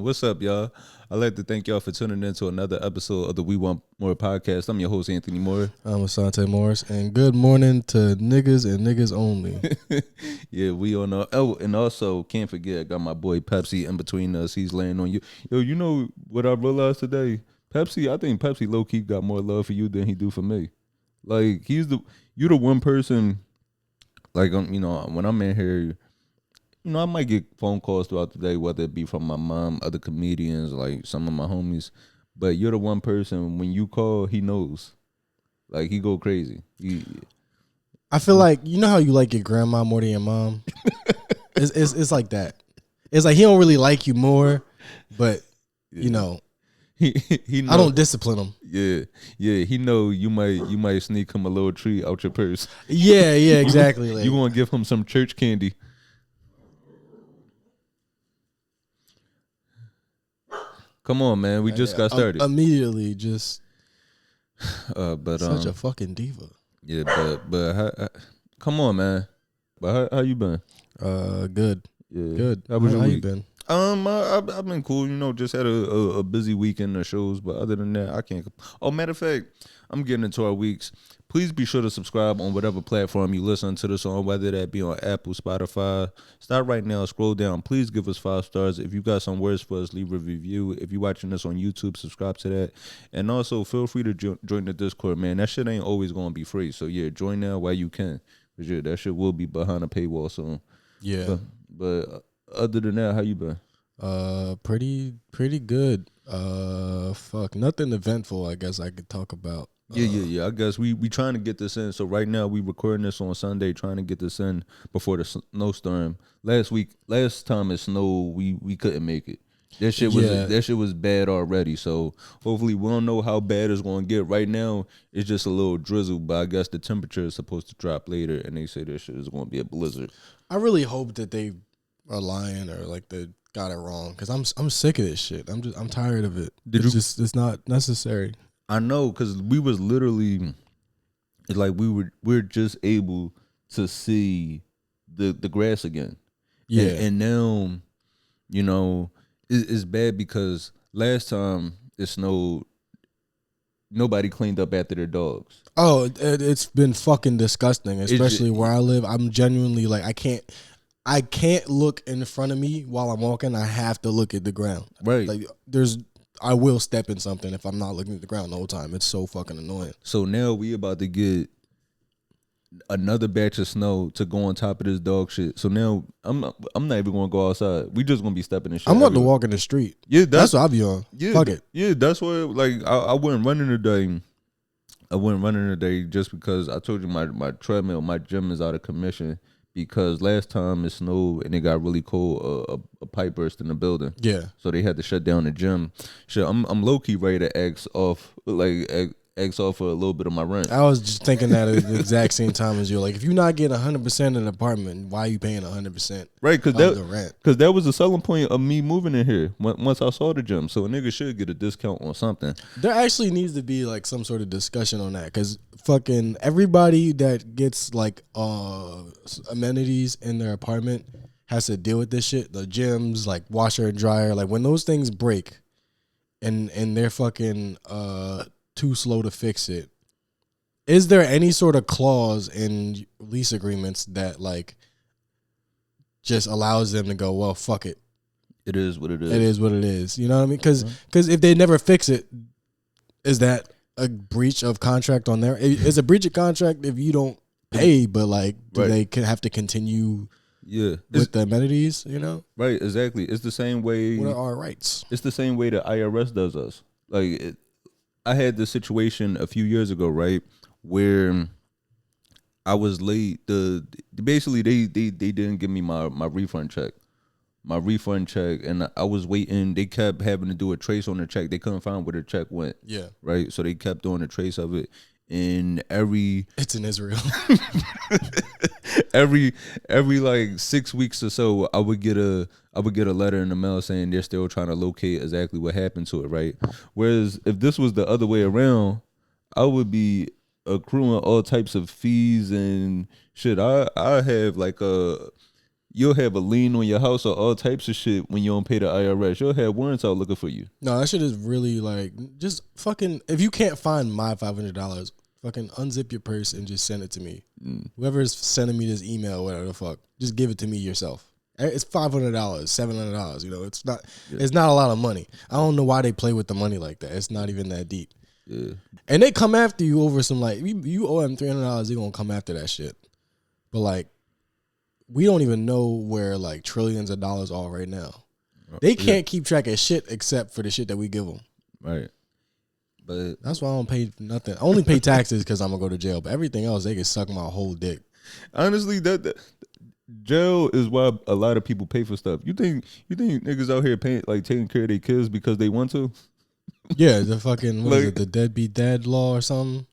What's up, y'all? I'd like to thank y'all for tuning in to another episode of the We Want More podcast. I'm your host, Anthony Moore. I'm Asante Morris, and good morning to niggas and niggas only. Yeah, we on and also can't forget, I got my boy Pepsi in between us. He's laying on you. Yo, you know what I realized today? I think Pepsi low-key got more love for you than he do for me. Like, you're the one person, like, when I'm in here, I might get phone calls throughout the day, whether it be from my mom, other comedians, like some of my homies. But you're the one person, when you call, he knows. Like, he go crazy. I feel like, you know how you like your grandma more than your mom? It's like that. It's like he don't really like you more, but, he I don't discipline him. Yeah. He know you might sneak him a little treat out your purse. Yeah, exactly. You want to give him some church candy. Come on, man. We just got started. Immediately, just but such a fucking diva. Yeah, but come on, man. But how you been? Good. Yeah. Good. How was your week? You been? I've been cool. Just had a busy weekend of shows, but other than that, I can't. Oh, matter of fact, I'm getting into our weeks. Please be sure to subscribe on whatever platform you listen to this on, whether that be on Apple, Spotify. Start right now, scroll down. Please give us 5 stars. If you got some words for us, leave a review. If you're watching this on YouTube, subscribe to that. And also, feel free to join the Discord, man. That shit ain't always going to be free. So, yeah, join now while you can. Because, that shit will be behind a paywall soon. Yeah. But other than that, how you been? Pretty good. Nothing eventful, I guess I could talk about. Yeah. I guess we trying to get this in. So right now we recording this on Sunday, trying to get this in before the snowstorm. Last time it snowed, we couldn't make it. That shit was bad already. So hopefully we don't know how bad it's gonna get. Right now it's just a little drizzle, but I guess the temperature is supposed to drop later, and they say this shit is gonna be a blizzard. I really hope that they are lying or like they got it wrong, because I'm sick of this shit. I'm tired of it. It's not necessary. I know, because we was literally, it's like we're just able to see the grass again. Yeah. And now, it's bad because last time it snowed, nobody cleaned up after their dogs. Oh, it's been fucking disgusting, especially where I live. I'm genuinely like, I can't look in front of me while I'm walking. I have to look at the ground. Right. Like I will step in something if I'm not looking at the ground the whole time. It's so fucking annoying. So now we about to get another batch of snow to go on top of this dog shit. So now I'm not even gonna go outside. We just gonna be stepping in shit. I'm about to walk in the street. Yeah, that's what I'll be on. Yeah, fuck it. Yeah, that's why. Like I went running today. I went running today just because I told you my treadmill, my gym is out of commission. Because last time it snowed and it got really cold, a pipe burst in the building. Yeah. So they had to shut down the gym. Shit, I'm low key ready to ask off for a little bit of my rent. I was just thinking that at the exact same time as you. Like, if you're not getting 100% of the apartment, why are you paying 100%? Right, the rent? Because that was the selling point of me moving in here once I saw the gym. So a nigga should get a discount on something. There actually needs to be like some sort of discussion on that, because fucking everybody that gets like amenities in their apartment has to deal with this shit. The gyms, like washer and dryer, like when those things break and they're fucking too slow to fix it, is there any sort of clause in lease agreements that like just allows them to go, well, fuck it, it is what it is, it is what it is, you know what I mean? Because if they never fix it, is that a breach of contract on there? It's a breach of contract if you don't pay, but like, do they have to continue with the amenities, Right, exactly. It's the same way. What are our rights? It's the same way the IRS does us. Like, I had this situation a few years ago, right, where I was late. Basically they didn't give me my refund check. And I was waiting. They kept having to do a trace on the check. They couldn't find where the check went. Yeah. Right? So they kept doing a trace of it. And it's in Israel. every like 6 weeks or so, I would get a letter in the mail saying they're still trying to locate exactly what happened to it, right? Whereas if this was the other way around, I would be accruing all types of fees and shit. I have like you'll have a lien on your house or all types of shit when you don't pay the IRS. You'll have warrants out looking for you. No, that shit is really like just fucking. If you can't find my $500, fucking unzip your purse and just send it to me. Whoever is sending me this email, whatever the fuck, just give it to me yourself. It's $500, $700. You know, it's not a lot of money. I don't know why they play with the money like that. It's not even that deep. Yeah. And they come after you over some like you owe them $300. They gonna come after that shit. But like, we don't even know where like trillions of dollars are right now. They can't keep track of shit except for the shit that we give them. Right. But that's why I don't pay nothing. I only pay taxes because I'm gonna go to jail. But everything else, they can suck my whole dick. Honestly, that jail is why a lot of people pay for stuff. You think niggas out here paying like taking care of their kids because they want to? Yeah, the fucking what is it, the deadbeat dad law or something?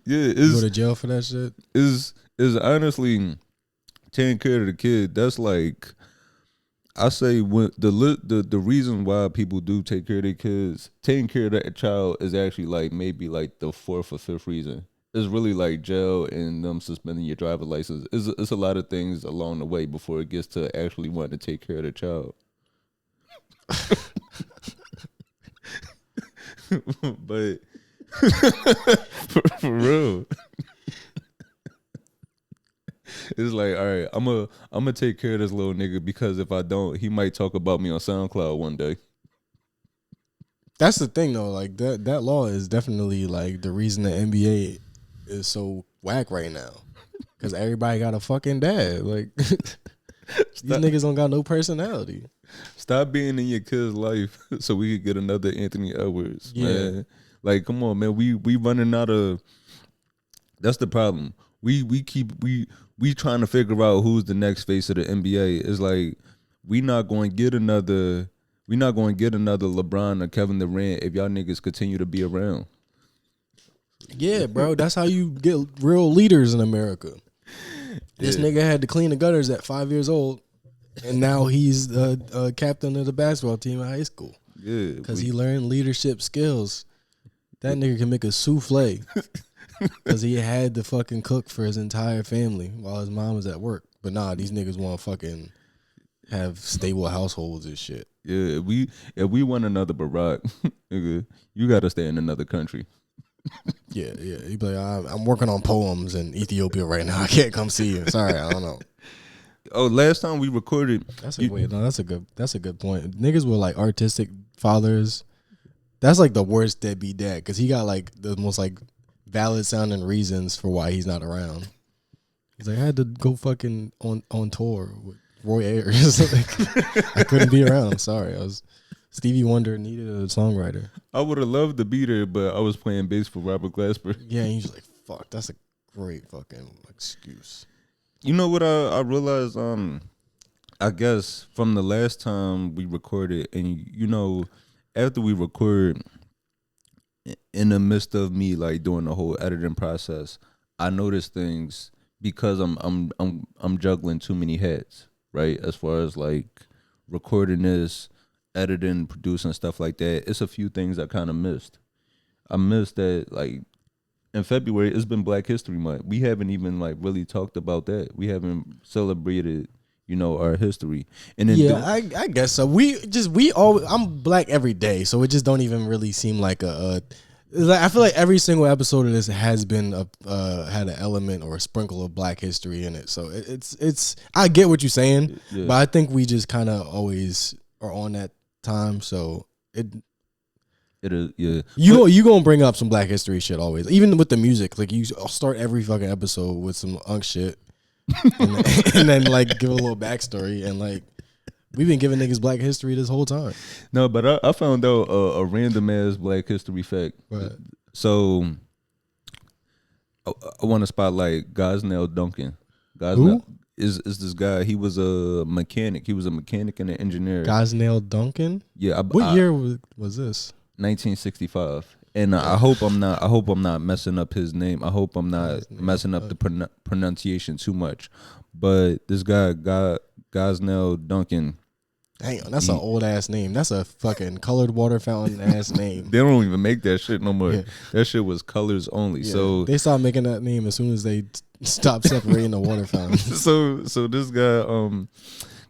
Yeah, you go to jail for that shit. Is honestly taking care of the kid. That's like, I say when the reason why people do take care of their kids, taking care of that child is actually like maybe like the fourth or fifth reason. It's really like jail and them suspending your driver's license. It's a lot of things along the way before it gets to actually wanting to take care of the child. But for real, it's like, all right, I'm gonna take care of this little nigga because if I don't, he might talk about me on SoundCloud one day. That's the thing though, like that law is definitely like the reason the NBA is so whack right now, because everybody got a fucking dad. Like these niggas don't got no personality. Stop being in your kid's life so we could get another Anthony Edwards, man. Like, come on, man. We running out of. That's the problem. We trying to figure out who's the next face of the NBA. It's like we're not going to get another LeBron or Kevin Durant if y'all niggas continue to be around. Yeah, bro. That's how you get real leaders in America. This nigga had to clean the gutters at 5 years old, and now he's the captain of the basketball team in high school. Yeah, because he learned leadership skills. That nigga can make a souffle because he had to fucking cook for his entire family while his mom was at work. But nah, these niggas want to fucking have stable households and shit. Yeah, if we want another Barack, nigga, you got to stay in another country. Yeah. He be like, I'm working on poems in Ethiopia right now. I can't come see you. Sorry, I don't know. Oh, last time we recorded. That's a good point. Niggas were like artistic fathers. That's like the worst deadbeat dad because he got like the most like valid sounding reasons for why he's not around. He's like, I had to go fucking on tour with Roy Ayers. I couldn't be around. I'm sorry. Stevie Wonder needed a songwriter. I would have loved to be there, but I was playing bass for Robert Glasper. Yeah, and he's like, fuck, that's a great fucking excuse. You know what I realized? I guess from the last time we recorded, and you know, after we record, in the midst of me like doing the whole editing process, I noticed things because I'm juggling too many hats, right? As far as like recording this, editing, producing, stuff like that. It's a few things I kind of missed. I missed that like in February, it's been Black History Month. We haven't even like really talked about that. We haven't celebrated, you know, our history. And then I guess so. I'm black every day, so it just don't even really seem like I feel like every single episode of this has been had an element or a sprinkle of Black history in it. So it's I get what you're saying, but I think we just kind of always are on that time. So it is, yeah. You gonna bring up some Black history shit always, even with the music. Like you start every fucking episode with some unk shit, and then like give a little backstory, and like we've been giving niggas Black history this whole time. No, but I found out a random ass Black history fact. Right. So I want to spotlight Gosnell Duncan. Who is this guy? He was a mechanic. He was a mechanic and an engineer. Gosnell Duncan. Yeah. What year was this? 1965. And I hope I'm not messing up his name. I hope I'm not messing up the pronunciation too much. But this guy, Gosnell Duncan. Damn, that's an old ass name. That's a fucking colored water fountain ass name. They don't even make that shit no more. Yeah. That shit was colors only. Yeah. So they stopped making that name as soon as they Stop separating the water fountains. So this guy,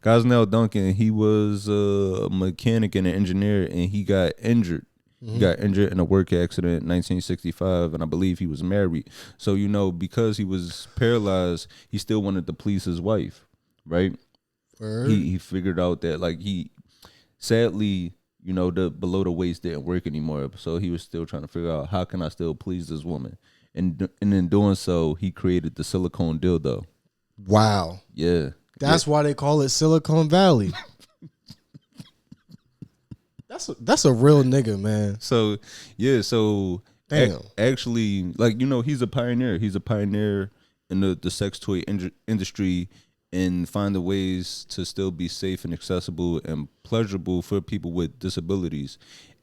Gosnell Duncan, he was a mechanic and an engineer, and he got injured. He got injured in a work accident in 1965, and I believe he was married. So, because he was paralyzed, he still wanted to please his wife, right? He figured out that, like, sadly, the below the waist didn't work anymore. So he was still trying to figure out, how can I still please this woman? And in doing so, he created the silicone dildo. Wow. Yeah. That's why they call it Silicon Valley. That's a real nigga, man. So, yeah, Damn. Actually, like, he's a pioneer. He's a pioneer in the sex toy industry, and finding ways to still be safe and accessible and pleasurable for people with disabilities.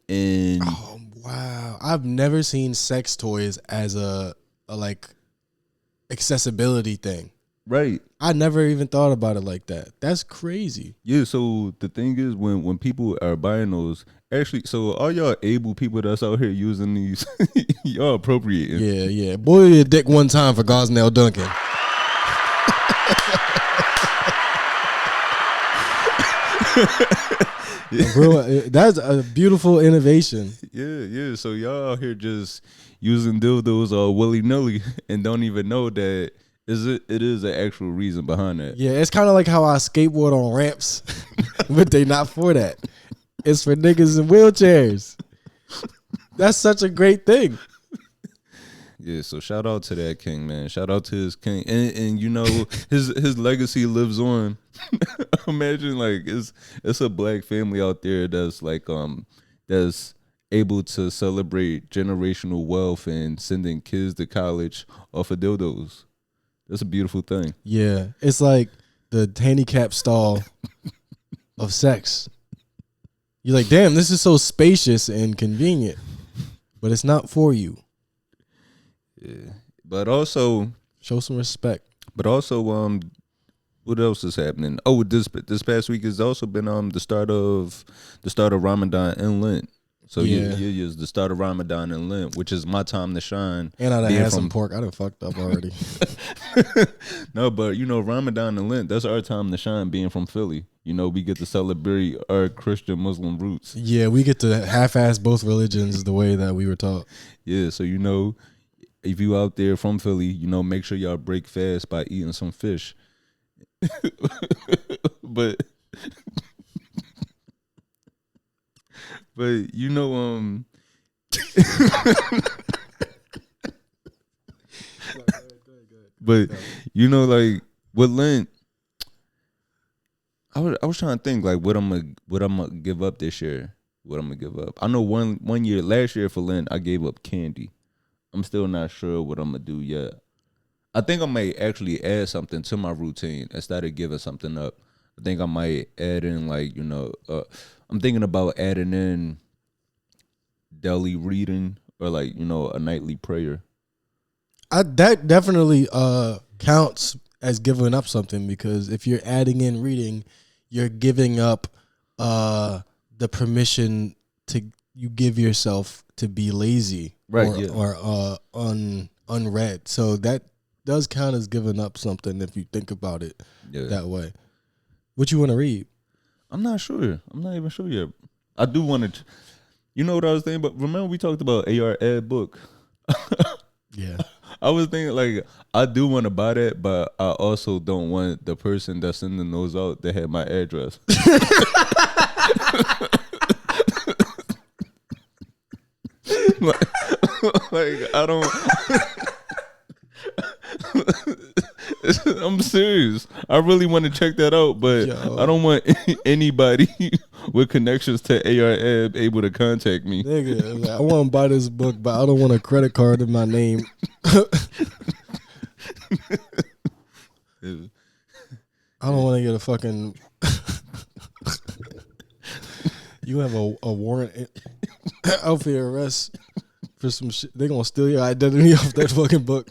And oh, wow. I've never seen sex toys as a like accessibility thing. Right. I never even thought about it like that. That's crazy. Yeah, so the thing is, when people are buying those, actually, so all y'all able people that's out here using these, y'all appropriating. Yeah. Boy, your dick one time for Gosnell Duncan. Bro, that's a beautiful innovation. Yeah. So y'all out here just using dildos all willy-nilly and don't even know that it is an actual reason behind that. Yeah, it's kind of like how I skateboard on ramps, but they not for that. It's for niggas in wheelchairs. That's such a great thing. Yeah, so shout out to that king, man. Shout out to his king, and his legacy lives on. Imagine, like, it's a black family out there that's like that's able to celebrate generational wealth and sending kids to college off of dildos. That's a beautiful thing. Yeah, it's like the handicap stall of sex. You're like, damn, this is so spacious and convenient, but it's not for you. Yeah, but also show some respect. But also, what else is happening? Oh, this past week has also been the start of Ramadan and Lent. So yeah, it's the start of Ramadan and Lent, which is my time to shine. And I done had some pork. I done fucked up already. No, but Ramadan and Lent, that's our time to shine. Being from Philly, we get to celebrate our Christian Muslim roots. Yeah, we get to half-ass both religions the way that we were taught. Yeah, so if you out there from Philly, make sure y'all break fast by eating some fish. but but like with Lent, I was trying to think like what I'm gonna give up this year. What I'm gonna give up. I know one year last year for Lent I gave up candy. I'm still not sure what I'm gonna do yet. I think I might actually add something to my routine instead of giving something up. I think I might add in I'm thinking about adding in daily reading or a nightly prayer. That definitely counts as giving up something, because if you're adding in reading, you're giving up the permission to you give yourself to be lazy, right? Or unread. So that does count as giving up something if you think about it that way. What you want to read? I'm not sure. I'm not even sure yet. I do want to. You know what I was thinking? But remember we talked about AR Ed book. Yeah. I was thinking I do want to buy that, but I also don't want the person that's sending those out to have my address. I don't. I'm serious. I really want to check that out, but I don't want anybody with connections to ARAB able to contact me. Nigga, I want to buy this book, but I don't want a credit card in my name. I don't want to get a fucking. You have a warrant out for your arrest for some shit. They're gonna steal your identity off that fucking book.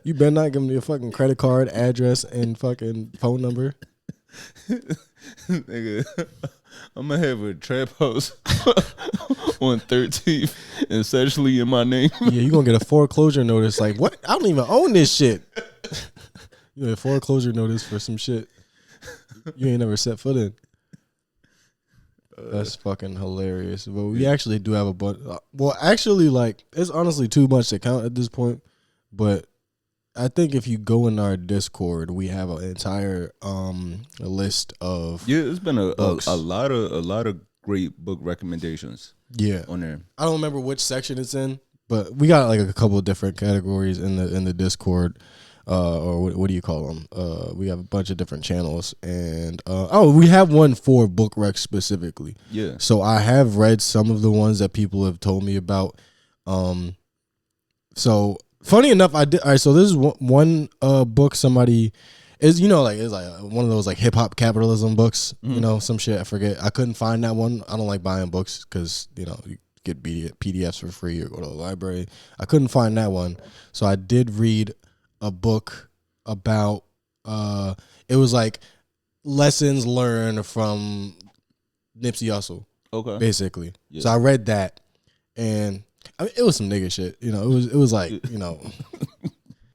You better not give me a fucking credit card, address, and fucking phone number. Nigga, I'm gonna have a trap house on 13th and essentially in my name. Yeah, you gonna get a foreclosure notice. Like, what? I don't even own this shit. You know, a foreclosure notice for some shit you ain't never set foot in. That's fucking hilarious. But we actually do have a bunch. Well, actually, like, it's honestly too much to count at this point. But I think if you go in our Discord, we have an entire list of it's been a lot of great book recommendations. Yeah, on there. I don't remember which section it's in, but we got like a couple of different categories in the Discord. Or what do you call them? We have a bunch of different channels, and we have one for book rec specifically. Yeah. So I have read some of the ones that people have told me about. So funny enough, I did. All right, so this is one book somebody is, like, it's like one of those like hip hop capitalism books. Mm-hmm. Some shit I forget. I couldn't find that one. I don't like buying books because you get PDFs for free or go to the library. I couldn't find that one, so I did read a book about it was like lessons learned from Nipsey Hussle. Okay. Basically. Yeah. So I read that, and I mean, it was some nigga shit. It was like,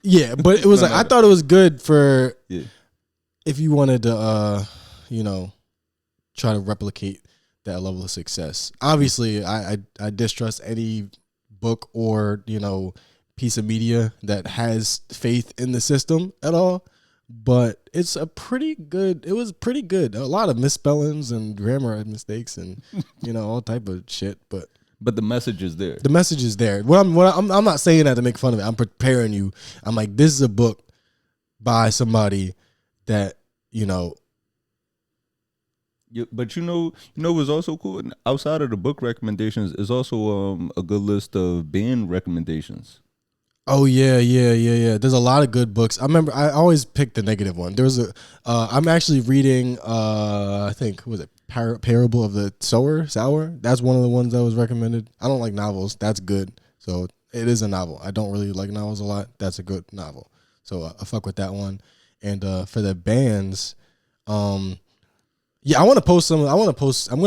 yeah, but it was like I thought it was good for if you wanted to try to replicate that level of success. Obviously, I distrust any book or, piece of media that has faith in the system at all, but it was pretty good. A lot of misspellings and grammar mistakes and all type of shit, but the message is there. The message is there. I'm not saying that to make fun of it. I'm preparing you. I'm like, this is a book by somebody that Yeah, but what's also cool? Outside of the book recommendations is also a good list of band recommendations. Oh yeah. There's a lot of good books. I remember I always pick the negative one. There was I'm actually reading I think was it Parable of the Sower? That's one of the ones that was recommended. I don't like novels. That's good. So it is a novel. I don't really like novels a lot. That's a good novel. So I fuck with that one. And for the bands, yeah, I want to post some. I'm gonna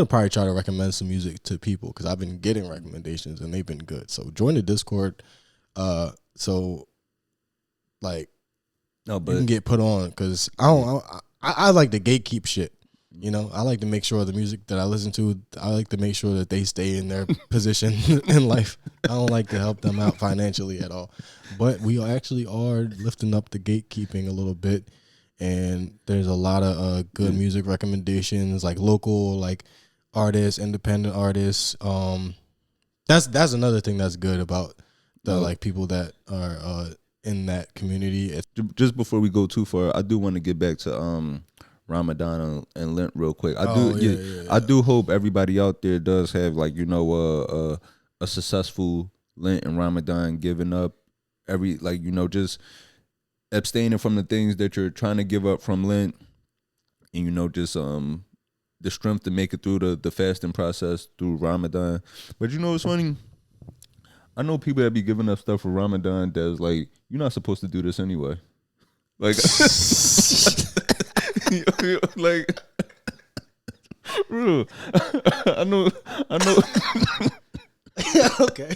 probably try to recommend some music to people because I've been getting recommendations and they've been good. So join the Discord. So like, you can get put on because I like to gatekeep shit. I like to make sure the music that I listen to, I like to make sure that they stay in their position in life. I don't like to help them out financially at all. But we actually are lifting up the gatekeeping a little bit. And there's a lot of good music recommendations, like local, like artists, independent artists. That's another thing that's good about the like people that are in that community. Just before we go too far, I do want to get back to Ramadan and Lent real quick. I do hope everybody out there does have like a successful Lent and Ramadan, giving up just abstaining from the things that you're trying to give up from Lent, and just the strength to make it through the fasting process through Ramadan. But it's funny, I know people that be giving up stuff for Ramadan that's like, you're not supposed to do this anyway. Like like bro, I know okay.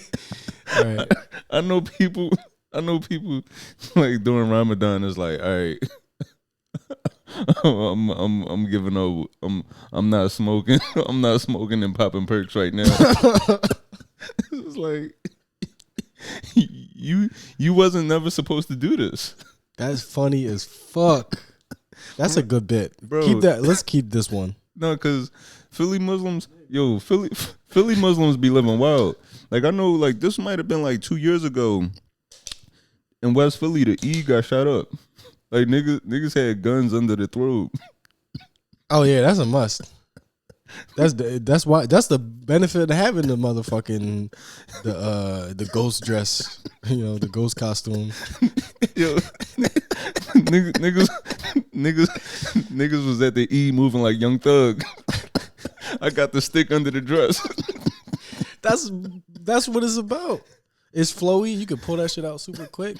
All right. I know people like during Ramadan is like, all right, I'm giving up. I'm not smoking. I'm not smoking and popping perks right now. It's like you wasn't never supposed to do this. That's funny as fuck. That's a good bit, bro. Keep that. Let's keep this one. No, because Philly Muslims be living wild. Like I know, like this might have been like 2 years ago. In West Philly, the E got shot up. Like niggas had guns under the throat. Oh yeah, that's a must. That's the benefit of having the motherfucking the ghost dress, the ghost costume. Yo, niggas was at the E moving like Young Thug. I got the stick under the dress. That's what it's about. It's flowy. You can pull that shit out super quick.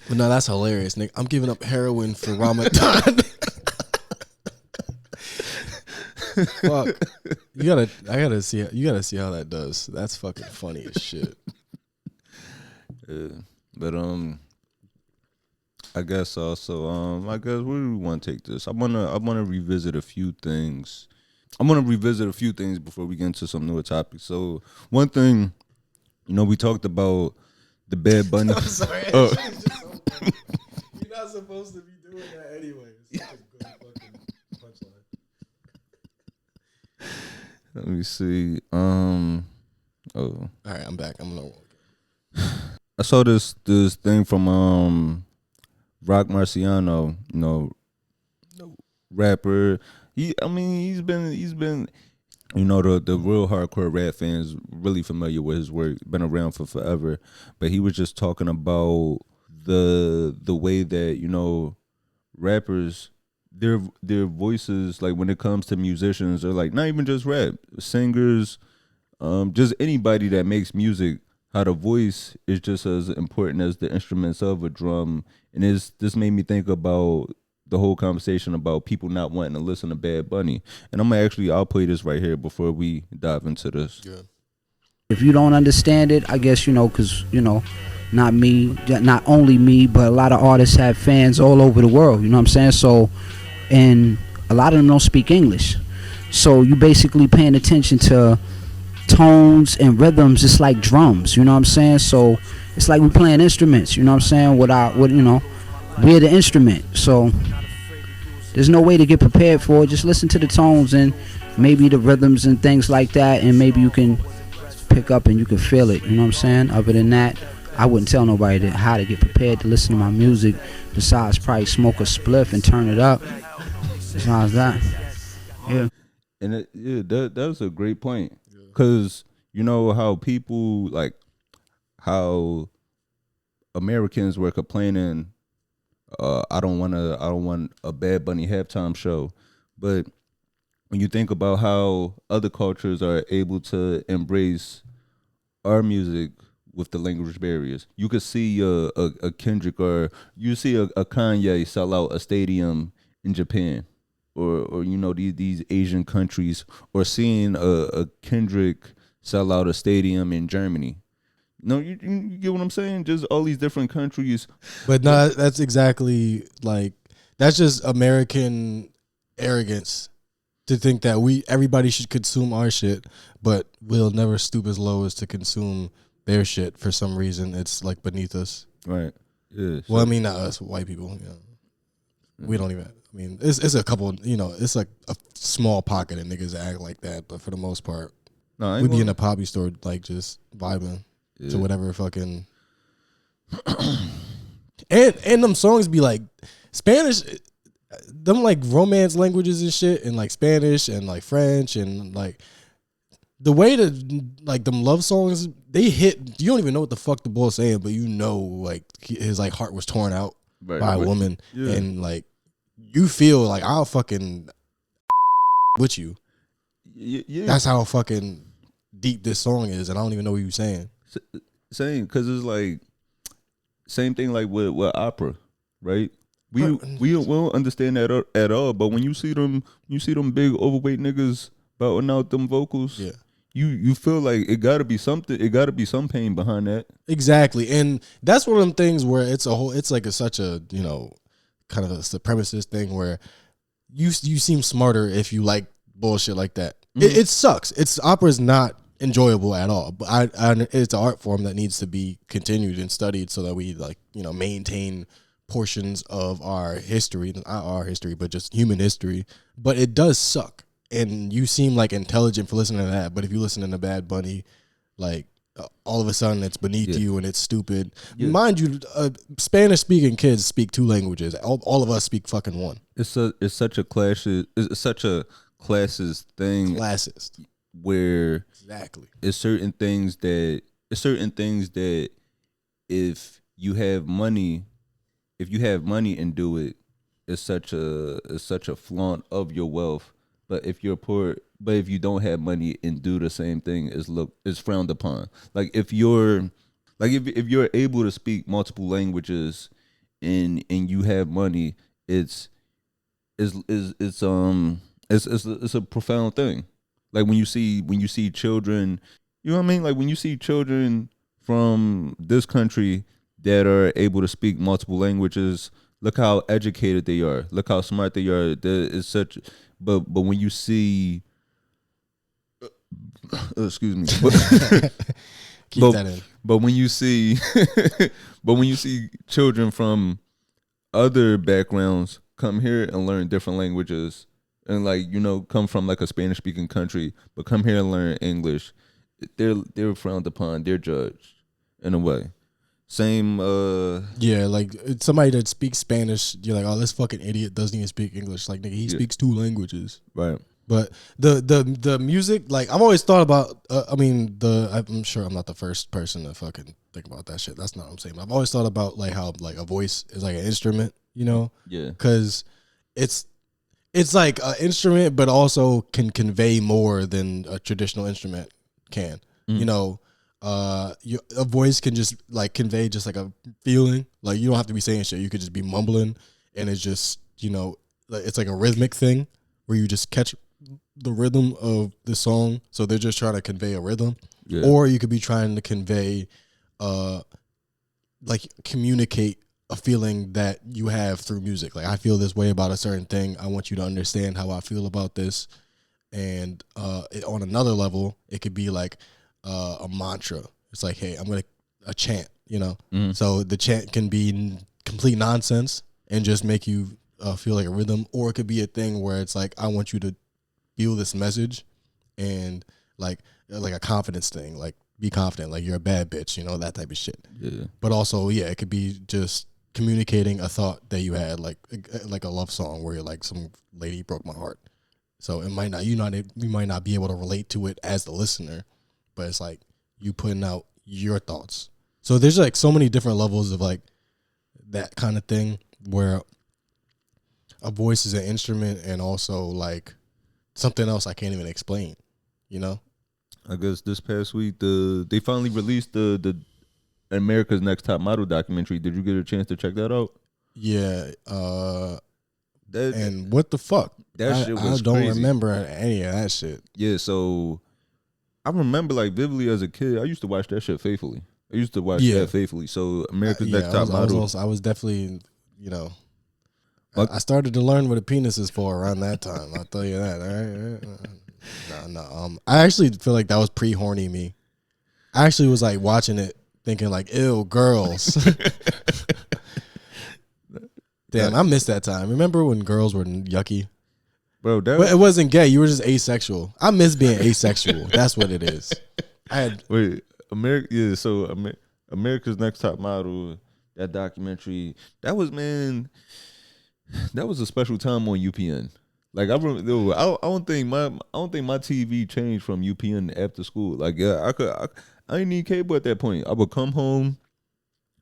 But no, that's hilarious, Nick. I'm giving up heroin for Ramadan. Fuck. You gotta see how that does. That's fucking funny as shit. But I guess so. So I guess where do we want to take this? I wanna revisit a few things. I'm gonna revisit a few things before we get into some newer topics. So one thing, we talked about the Bad Bunny. I'm sorry. You're not supposed to be doing that anyway. It's such a good fucking punchline. Let me see. All right, I'm back. I'm gonna walk. I saw this thing from Rock Marciano, rapper. He's been the real hardcore rap fans really familiar with his work. Been around for forever, but he was just talking about the way that rappers, their voices, like when it comes to musicians, are like not even just rap singers, just anybody that makes music. How the voice is just as important as the instruments of a drum, and this made me think about the whole conversation about people not wanting to listen to Bad Bunny. And I'll play this right here before we dive into this. Yeah. If you don't understand it, I guess because not me, not only me, but a lot of artists have fans all over the world. You know what I'm saying? So, and a lot of them don't speak English, so you basically paying attention to tones and rhythms just like drums, you know what I'm saying? So it's like we're playing instruments, you know what I'm saying? We're the instrument. So there's no way to get prepared for it. Just listen to the tones and maybe the rhythms and things like that, and maybe you can pick up and you can feel it, you know what I'm saying? Other than that, I wouldn't tell nobody how to get prepared to listen to my music besides probably smoke a spliff and turn it up. Besides that, yeah. And that was a great point. Because how people, like how Americans were complaining, I don't want a Bad Bunny halftime show. But when you think about how other cultures are able to embrace our music with the language barriers, you could see a Kendrick, or you see a Kanye sell out a stadium in Japan. Or these Asian countries, or seeing a Kendrick sell out a stadium in Germany. You get what I'm saying? Just all these different countries. But no, that's exactly that's just American arrogance to think that everybody should consume our shit, but we'll never stoop as low as to consume their shit for some reason. It's like beneath us. Right. Yeah. Well, I mean, not us, white people. We don't even. I mean, it's a couple, it's like a small pocket of niggas that act like that, but for the most part, we be in a poppy store, like, just vibing to whatever fucking. and them songs be like Spanish, them like romance languages and shit, and like Spanish and like French, and like the way that like them love songs, they hit. You don't even know what the fuck the boy's saying, but like his like heart was torn out by a woman, and like. You feel like I'll fucking with you. Yeah. That's how fucking deep this song is, and I don't even know what you're saying. Same, because it's like same thing like with opera, right? We don't understand that at all. But when you see them big overweight niggas bouting out them vocals, you feel like it gotta be something. It gotta be some pain behind that. Exactly, and that's one of them things where it's such a kind of a supremacist thing where you seem smarter if you like bullshit like that. Mm-hmm. It sucks. Opera is not enjoyable at all, but it's an art form that needs to be continued and studied so that we maintain portions of our history, not our history, but just human history. But it does suck, and you seem like intelligent for listening to that. But if you listen to Bad Bunny, like. All of a sudden it's beneath you and it's stupid. Mind you, Spanish speaking kids speak two languages. All of us speak fucking one. It's such a classist thing. Classist. Where exactly it's certain things that if you have money and do it, it's such a flaunt of your wealth. But if you're poor, but if you don't have money and do the same thing, is frowned upon. Like if you're able to speak multiple languages and you have money, it's a profound thing. Like when you see children, you know what I mean? Like when you see children from this country that are able to speak multiple languages, look how educated they are. Look how smart they are. It's such, but when you see, excuse me, Keep that in. but when you see, but when you see children from other backgrounds come here and learn different languages, and like come from like a Spanish speaking country, but come here and learn English, they're frowned upon. They're judged in a way. Same. Yeah, like somebody that speaks Spanish, you're like, oh, this fucking idiot doesn't even speak English. Like, nigga, he speaks 2 languages. Right. But the music, like, I've always thought about. I'm sure I'm not the first person to fucking think about that shit. That's not what I'm saying. But I've always thought about like how like a voice is like an instrument, Yeah. Because it's like an instrument, but also can convey more than a traditional instrument can. A voice can just like convey just like a feeling. Like you don't have to be saying shit. You could just be mumbling, and it's just it's like a rhythmic thing where you just catch the rhythm of the song. So they're just trying to convey a rhythm, or you could be trying to convey, like communicate a feeling that you have through music. Like I feel this way about a certain thing. I want you to understand how I feel about this, and on another level, it could be like a mantra. It's like, hey, I'm gonna a chant, So the chant can be complete nonsense and just make you feel like a rhythm, or it could be a thing where it's like, I want you to feel this message, and like a confidence thing, like be confident, like you're a bad bitch, that type of shit. Yeah. But also, it could be just communicating a thought that you had, like a love song where you're like, some lady broke my heart. So it might not, you might not be able to relate to it as the listener, but it's like you putting out your thoughts. So there's like so many different levels of like that kind of thing where a voice is an instrument and also like something else I can't even explain, I guess this past week they finally released the America's Next Top Model documentary. Did you get a chance to check that out? Yeah. And what the fuck? That shit was I don't crazy. remember any of that shit. Yeah, so I remember like vividly as a kid, I used to watch that shit faithfully. That faithfully. So America's Next Top Model. I was definitely, I started to learn what a penis is for around that time. I'll tell you that. All right. No. I actually feel like that was pre-horny me. I actually was like watching it thinking like, ew, girls. Damn, I missed that time. Remember when girls were yucky? Bro, but it wasn't gay. You were just asexual. I miss being asexual. That's what it is. America's Next Top Model, that documentary, that was a special time on UPN. Like I don't think my TV changed from UPN after school. Like I didn't need cable at that point. I would come home,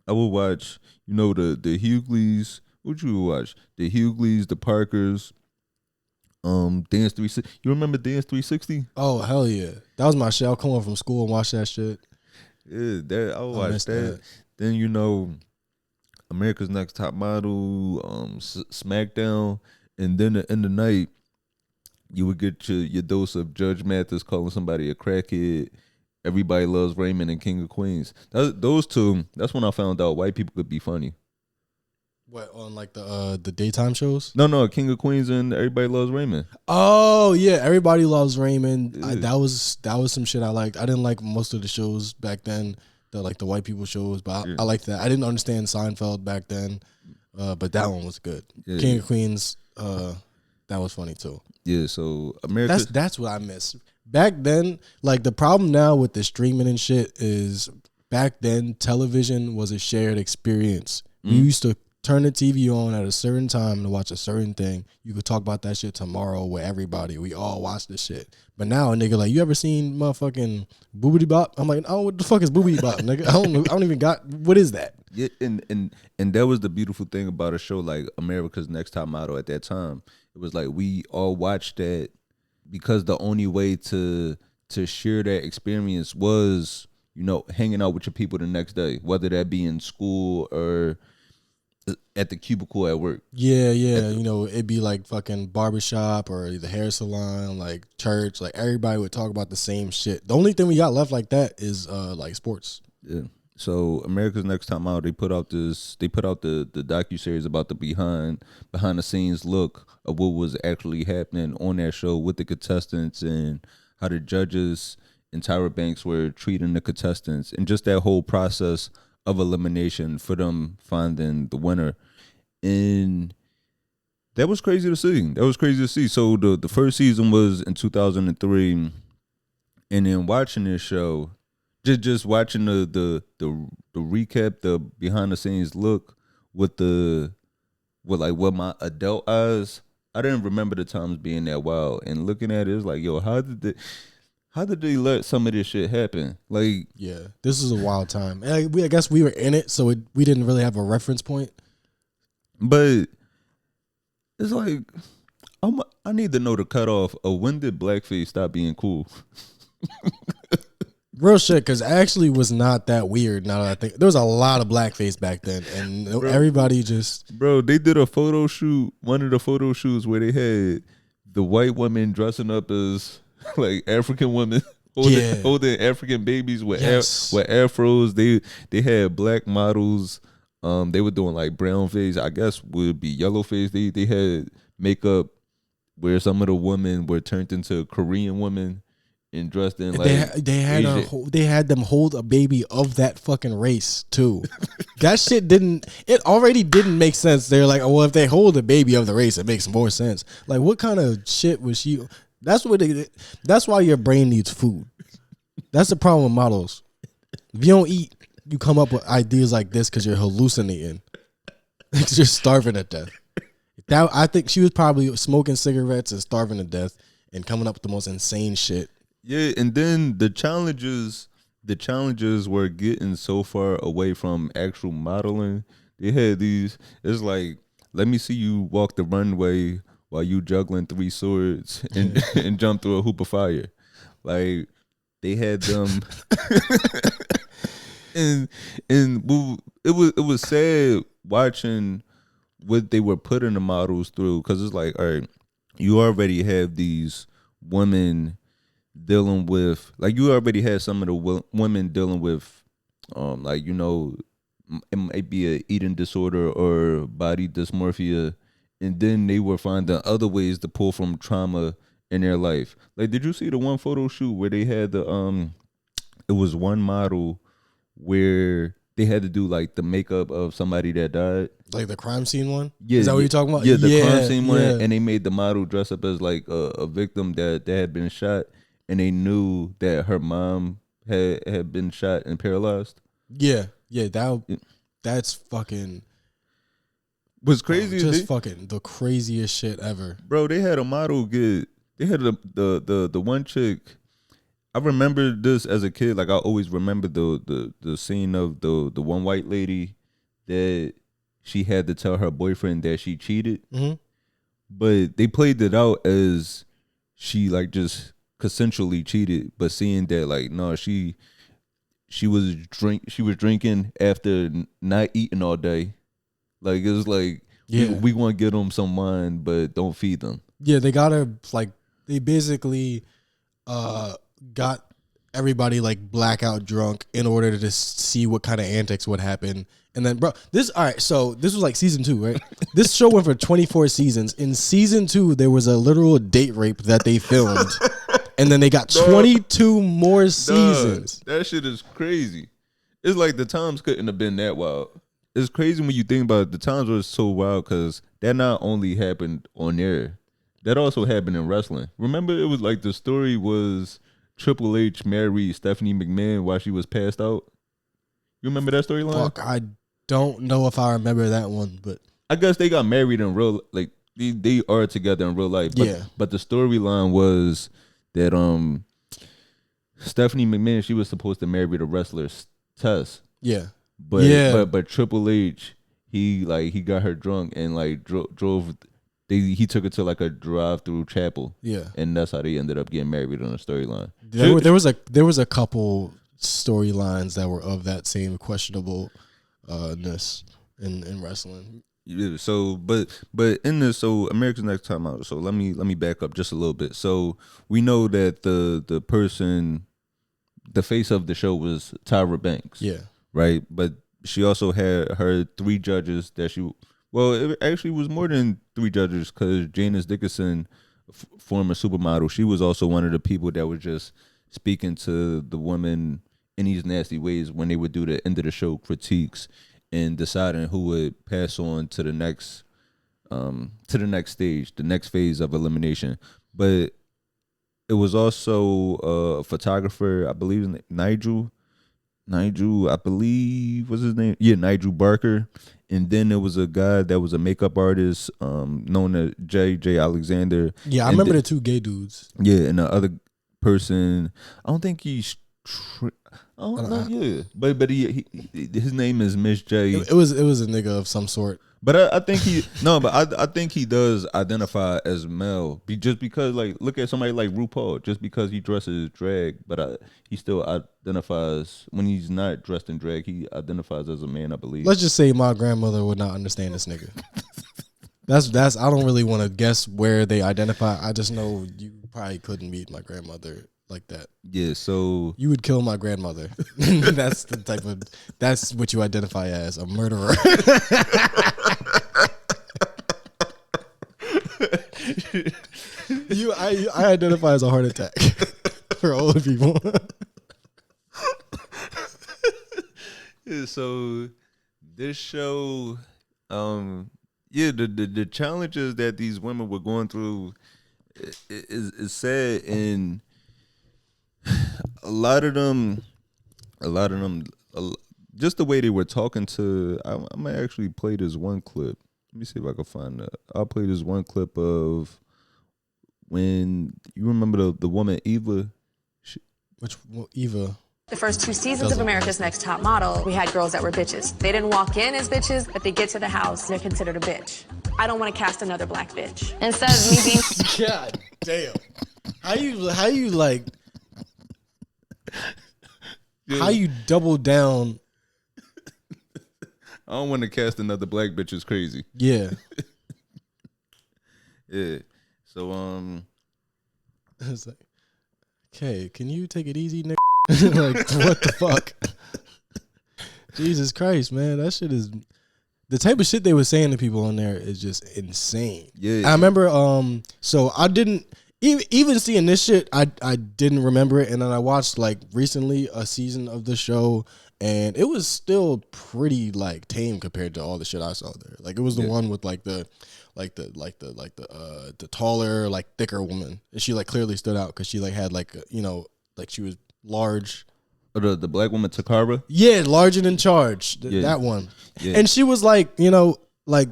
I would watch, the Hughleys. What you would watch? The Hughleys, the Parkers, Dance 360. You remember Dance 360? Oh hell yeah, that was my shit. I'll come home from school and watch that shit. Yeah, I would watch that. Then America's Next Top Model, SmackDown, and then in the night, you would get your dose of Judge Mathis calling somebody a crackhead. Everybody Loves Raymond and King of Queens. Those two. That's when I found out white people could be funny. What, on like the daytime shows? No, King of Queens and Everybody Loves Raymond. Oh yeah, Everybody Loves Raymond. Yeah. That was some shit I liked. I didn't like most of the shows back then, the white people shows, but I liked that. I didn't understand Seinfeld back then, but that one was good. Yeah. King of Queens, that was funny too. Yeah, so America. That's what I miss. Back then, like the problem now with the streaming and shit is back then television was a shared experience. We used to turn the TV on at a certain time to watch a certain thing. You could talk about that shit tomorrow with everybody. We all watch this shit. But now a nigga like, you ever seen motherfucking Boobity Bop? I'm like, oh, what the fuck is Boobity Bop, nigga? I don't even got, what is that? Yeah, and that was the beautiful thing about a show like America's Next Top Model at that time. It was like we all watched that because the only way to share that experience was, hanging out with your people the next day, whether that be in school or at the cubicle at work. Yeah. It'd be like fucking barbershop or the hair salon, like church. Like everybody would talk about the same shit. The only thing we got left like that is like sports. Yeah. So America's Next Time Out, they put out the docuseries about the behind the scenes look of what was actually happening on that show with the contestants and how the judges and Tyra Banks were treating the contestants and just that whole process of elimination for them finding the winner. And that was crazy to see. So the first season was in 2003, and then watching this show, just watching the recap, the behind the scenes look with my adult eyes, I didn't remember the times being that wild. And looking at it, it's like, yo, how did they let some of this shit happen? Like, yeah, this is a wild time. And I guess we were in it, so we didn't really have a reference point. But it's like, I need to know the cutoff of when did blackface stop being cool. Real shit, because actually was not that weird. Now that I think, there was a lot of blackface back then, and everybody just they did a photo shoot. One of the photo shoots where they had the white women dressing up as like African women holding African babies with with afros. They had black models. They were doing like brown face. I guess would be yellow face. They had makeup where some of the women were turned into Korean women. And dressed in like they had them hold a baby of that fucking race too. That shit already didn't make sense. They're like, oh, well, if they hold a baby of the race, it makes more sense. Like, what kind of shit was she? That's why your brain needs food. That's the problem with models. If you don't eat, you come up with ideas like this because you're hallucinating. Because you're starving to death. I think she was probably smoking cigarettes and starving to death and coming up with the most insane shit. Yeah, and then the challenges were getting so far away from actual modeling. They had these, it's like, let me see you walk the runway while you juggling 3 swords and jump through a hoop of fire. Like, they had them and it was sad watching what they were putting the models through, because it's like, all right, you already have these women dealing with, like, you already had some of the women dealing with like, you know, it might be a eating disorder or body dysmorphia, and then they were finding other ways to pull from trauma in their life. Like, did you see the one photo shoot where they had it was one model where they had to do like the makeup of somebody that died, like the crime scene one? Yeah, is that what you're talking about? Yeah, the crime scene one, and they made the model dress up as like a victim that had been shot. And they knew that her mom had been shot and paralyzed. Yeah, that's fucking was crazy. Fucking the craziest shit ever, bro. They had a model they had the one chick. I remember this as a kid. Like, I always remember the scene of the one white lady that she had to tell her boyfriend that she cheated, but they played it out as she like just consensually cheated, but seeing that like, no, she was drinking after not eating all day. Like, it was like, we want to get them some wine, but don't feed them. Yeah, they got her, like, they basically got everybody like blackout drunk in order to see what kind of antics would happen. And then, bro, so this was like season 2, right? This show went for 24 seasons. In season 2, there was a literal date rape that they filmed. And then they got 22 more seasons. That shit is crazy. It's like the times couldn't have been that wild. It's crazy when you think about it. The times were so wild because that not only happened on air, that also happened in wrestling. Remember, it was like the story was Triple H married Stephanie McMahon while she was passed out. You remember that storyline? Fuck, I don't know if I remember that one, but I guess they got married in real, like they are together in real life. But, but the storyline was that Stephanie McMahon, she was supposed to marry the wrestler Tess. Yeah. But Triple H, he got her drunk and like drove. He took her to like a drive-through chapel. Yeah. And that's how they ended up getting married on the storyline. There was a couple storylines that were of that same questionable ness in wrestling. Yeah, so but in this, so America's Next Time Out. So let me back up just a little bit. So we know that the person, the face of the show was Tyra Banks. Yeah. right? But she also had her 3 judges that she. Well, it actually was more than 3 judges because Janice Dickinson, former supermodel, she was also one of the people that was just speaking to the women in these nasty ways when they would do the end of the show critiques and deciding who would pass on to the next stage, the next phase of elimination. But it was also a photographer, I believe, Nigel, I believe was his name. Yeah, Nigel Barker. And then there was a guy that was a makeup artist, known as J. Alexander. Yeah, I remember the 2 gay dudes. Yeah, and the other person, I don't think he's. I don't know. Yeah, but he his name is Miss J. It was a nigga of some sort. But I think I think he does identify as male, just because, like, look at somebody like RuPaul, just because he dresses drag, but he still identifies, when he's not dressed in drag, he identifies as a man, I believe. Let's just say my grandmother would not understand this nigga. That's I don't really want to guess where they identify. I just know you probably couldn't meet my grandmother like that. Yeah, so you would kill my grandmother. That's what you identify as, a murderer. I identify as a heart attack for older people. Yeah, so this show, the challenges that these women were going through is sad, and a lot of them, just the way they were talking to. I might actually play this one clip. Let me see if I can find that. I'll play this one clip of when you remember the woman Eva. Which Eva? The first 2 seasons of America's Next Top Model, we had girls that were bitches. They didn't walk in as bitches, but they get to the house, they're considered a bitch. I don't want to cast another black bitch. Instead of me being... God damn. How you like... How you double down... I don't want to cast another black bitch is crazy. Yeah. Yeah. So, it's like, okay, can you take it easy, nigga? Like, what the fuck? Jesus Christ, man. That shit is... The type of shit they were saying to people on there is just insane. Yeah. I remember, so I didn't... Even seeing this shit, I didn't remember it. And then I watched, like, recently a season of the show, and it was still pretty, like, tame compared to all the shit I saw there. Like, it was the one with, like, the taller, like, thicker woman. And she, like, clearly stood out because she, like, had, like, you know, like, she was large. The black woman Takara? Yeah, large and in charge. That one. Yeah. And she was, like, you know, like,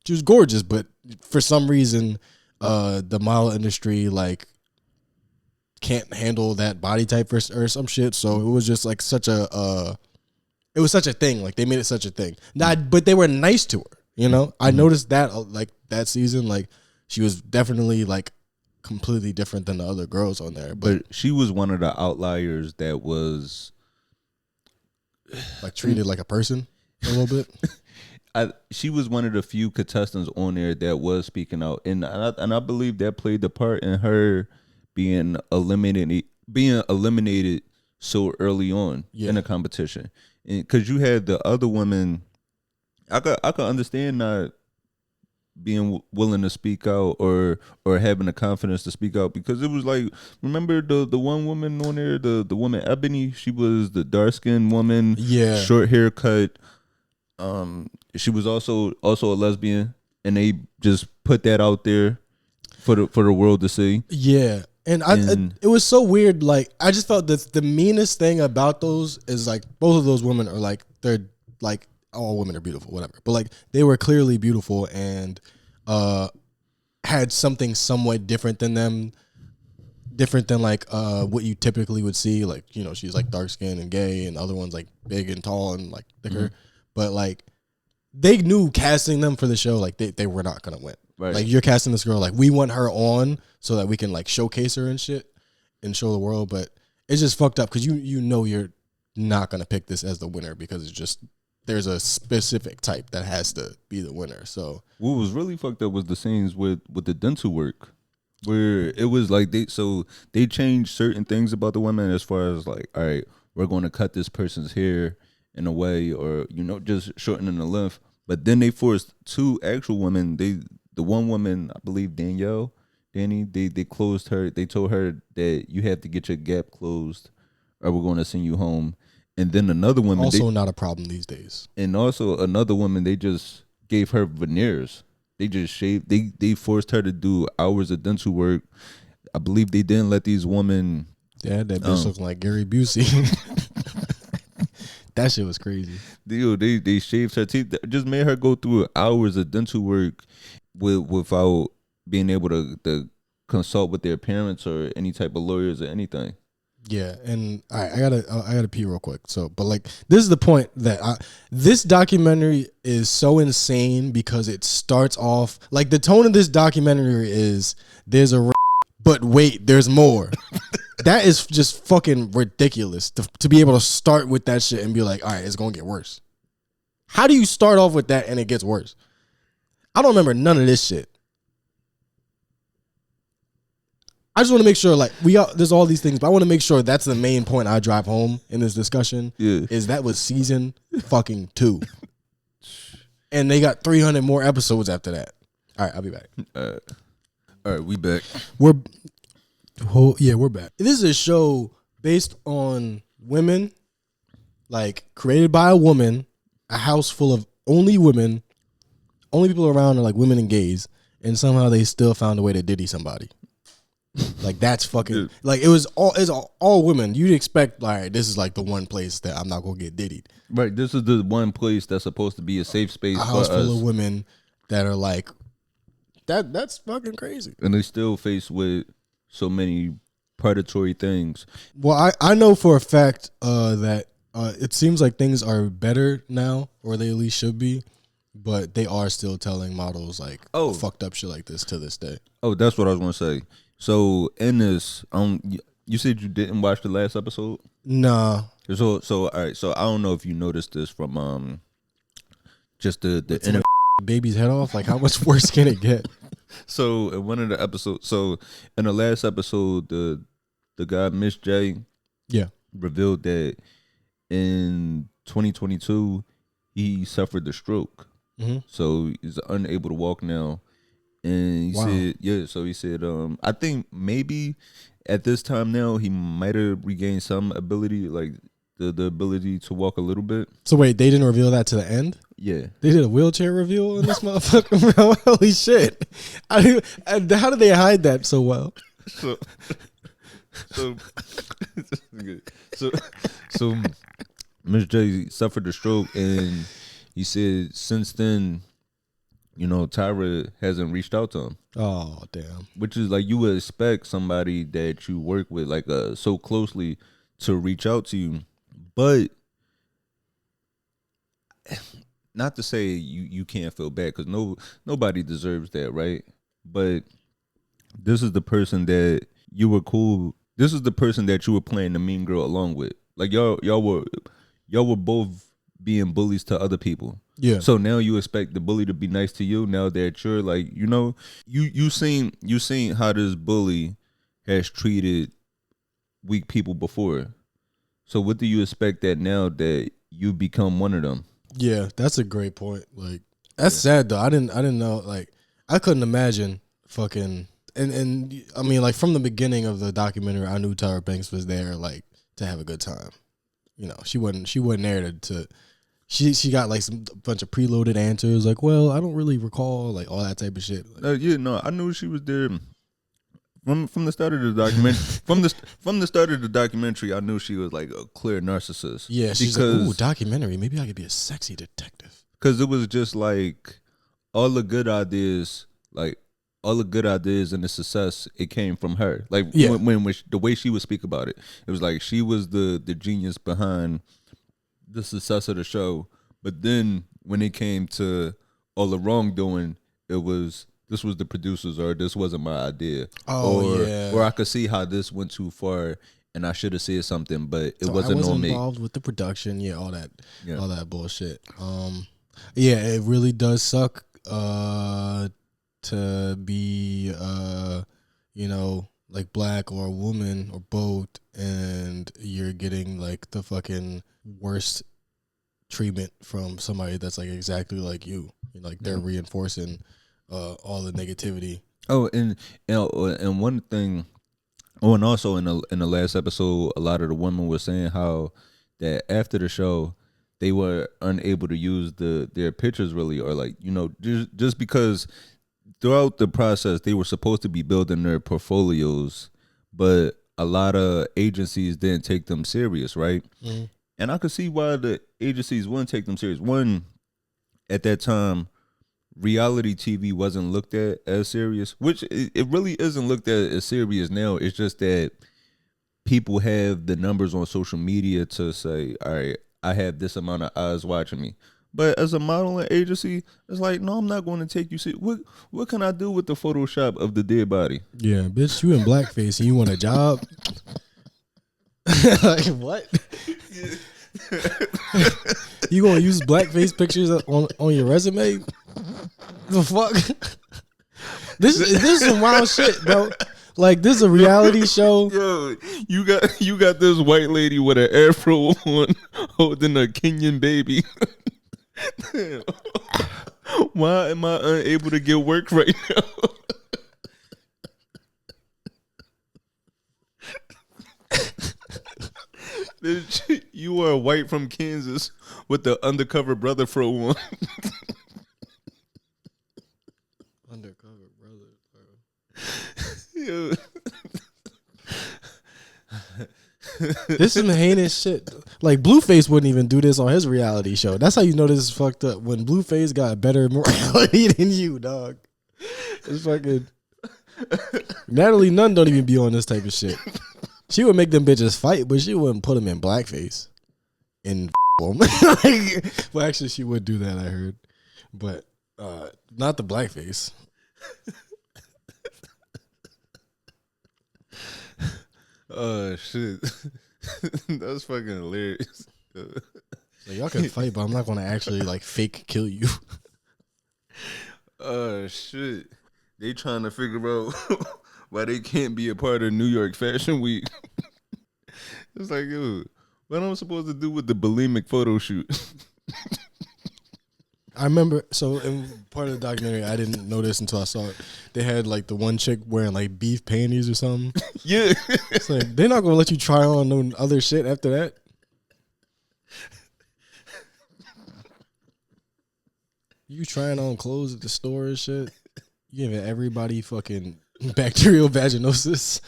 she was gorgeous, but for some reason... the model industry like can't handle that body type or some shit, so it was just like such a it was such a thing. Like they made it such a thing. But they were nice to her, you know. I noticed that like that season, like she was definitely like completely different than the other girls on there. But she was one of the outliers that was like treated like a person a little bit. She was one of the few contestants on there that was speaking out, and I believe that played the part in her being eliminated so early on in the competition. Because you had the other women, I could understand not being willing to speak out or having the confidence to speak out, because it was like, remember the one woman on there, the woman Ebony, she was the dark skinned woman, short haircut. She was also a lesbian, and they just put that out there for the world to see. Yeah, and it was so weird. Like I just felt that the meanest thing about those is like both of those women are like, they're like, all women are beautiful, whatever. But like they were clearly beautiful and had something somewhat different than them. Different than like what you typically would see. Like, you know, she's like dark skinned and gay, and the other one's like big and tall and like thicker. But like they knew casting them for the show, like they were not gonna win. Right. Like you're casting this girl, like we want her on so that we can like showcase her and shit and show the world. But it's just fucked up because you know you're not gonna pick this as the winner because it's just there's a specific type that has to be the winner. So what was really fucked up was the scenes with the dental work, where it was like they changed certain things about the women as far as like, all right, we're going to cut this person's hair in a way, or just shortening the length. But then they forced 2 actual women. The one woman, I believe Danny, they closed her. They told her that you have to get your gap closed, or we're going to send you home. And then another woman, also not a problem these days. And also another woman, they just gave her veneers. They just shaved. They forced her to do hours of dental work. I believe they didn't let these women. Yeah, that bitch looking like Gary Busey. That shit was crazy. They shaved her teeth. Just made her go through hours of dental work without being able to consult with their parents or any type of lawyers or anything. Yeah, and I gotta pee real quick. So, but like, this is the point that this documentary is so insane because it starts off like the tone of this documentary is there's a but wait, there's more. That is just fucking ridiculous to be able to start with that shit and be like, all right, it's gonna get worse. How do you start off with that and it gets worse? I don't remember none of this shit. I just want to make sure, like, there's all these things, but I want to make sure that's the main point I drive home in this discussion. Yeah. Is that was season fucking 2. And they got 300 more episodes after that. All right, I'll be back. All right, we back. We're back. This is a show based on women, like, created by a woman, a house full of only women, only people around are, like, women and gays, and somehow they still found a way to diddy somebody. Like, that's fucking like it's all women. You'd expect, like, this is like the one place that I'm not gonna get diddied. Right. This is the one place that's supposed to be a safe space. A house full of women that are like that. That's fucking crazy. And they still faced with so many predatory things. Well, I know for a fact that it seems like things are better now, or they at least should be. But they are still telling models like fucked up shit like this to this day. Oh, that's what I was gonna say. So in this, you said you didn't watch the last episode? Nah. So all right. So I don't know if you noticed this from just the interview. Baby's head off. Like, how much worse can it get? So in one of the episodes, so in the last episode, the guy Miss J, revealed that in 2022 he suffered a stroke. Mm-hmm. So he's unable to walk now. And he said, I think maybe at this time now he might have regained some ability, like the ability to walk a little bit. So wait, they didn't reveal that to the end? Yeah. They did a wheelchair reveal in this motherfucker, bro. Holy shit. How did they hide that so well? So Miss J suffered a stroke, and he said since then, Tyra hasn't reached out to him. Oh, damn. Which is like you would expect somebody that you work with like so closely to reach out to you. But not to say you can't feel bad, because nobody deserves that, right? But this is the person that you were cool. This is the person that you were playing the mean girl along with. Like y'all were both being bullies to other people. Yeah. So now you expect the bully to be nice to you now that you're like, you seen how this bully has treated weak people before. So what do you expect that now that you become one of them? Yeah, that's a great point. Like, that's sad though. I didn't know, like, I couldn't imagine fucking and I mean, like, from the beginning of the documentary, I knew Tyra Banks was there, like, to have a good time. She wasn't there to She got like a bunch of preloaded answers, like, well, I don't really recall, like, all that type of shit. I knew she was there from the start of the documentary. from the start of the documentary, I knew she was like a clear narcissist. Yeah, she's like, ooh, documentary. Maybe I could be a sexy detective. Because it was just like all the good ideas and the success, it came from her. Like when the way she would speak about it, it was like she was the genius behind the success of the show. But then when it came to all the wrongdoing, this was the producers, or this wasn't my idea. Or I could see how this went too far and I should have said something, but it wasn't on me. Involved with the production, all that bullshit. It really does suck to be like black or a woman or both, and you're getting like the fucking worst treatment from somebody that's like exactly like you. Like they're reinforcing all the negativity. Oh, and one thing. Oh, and also in the last episode, a lot of the women were saying how that after the show, they were unable to use their pictures really, or like, you know, just because throughout the process they were supposed to be building their portfolios, but a lot of agencies didn't take them serious, right? Mm-hmm. And I could see why the agencies wouldn't take them serious. One, at that time, reality TV wasn't looked at as serious, which it really isn't looked at as serious now. It's just that people have the numbers on social media to say, all right, I have this amount of eyes watching me. But as a modeling agency, it's like, no, I'm not going to take you serious. What can I do with the Photoshop of the dead body? Yeah, bitch, you in blackface and you want a job? Like, what? You gonna use blackface pictures on your resume? The fuck? This is some wild shit, bro. Like, this is a reality show. Yo, you got this white lady with an afro on holding a Kenyan baby. Why am I unable to get work right now? Bitch, you are white from Kansas with the undercover brother fro on. Undercover brother, bro. Yo. This is some heinous shit. Like, Blueface wouldn't even do this on his reality show. That's how you know this is fucked up. When Blueface got better morality than you, dog. It's fucking... Natalie Nunn don't even be on this type of shit. She would make them bitches fight, but she wouldn't put them in blackface. And them. Well, actually, she would do that, I heard. But not the blackface. Oh, shit. That's fucking hilarious. So y'all can fight, but I'm not going to actually, like, fake kill you. Oh, shit. They trying to figure out why they can't be a part of New York Fashion Week. It's like, yo, what am I supposed to do with the bulimic photo shoot? I remember, so in part of the documentary, I didn't know this until I saw it. They had like the one chick wearing like beef panties or something. Yeah. It's like, they're not going to let you try on no other shit after that. You trying on clothes at the store and shit. You giving everybody fucking bacterial vaginosis.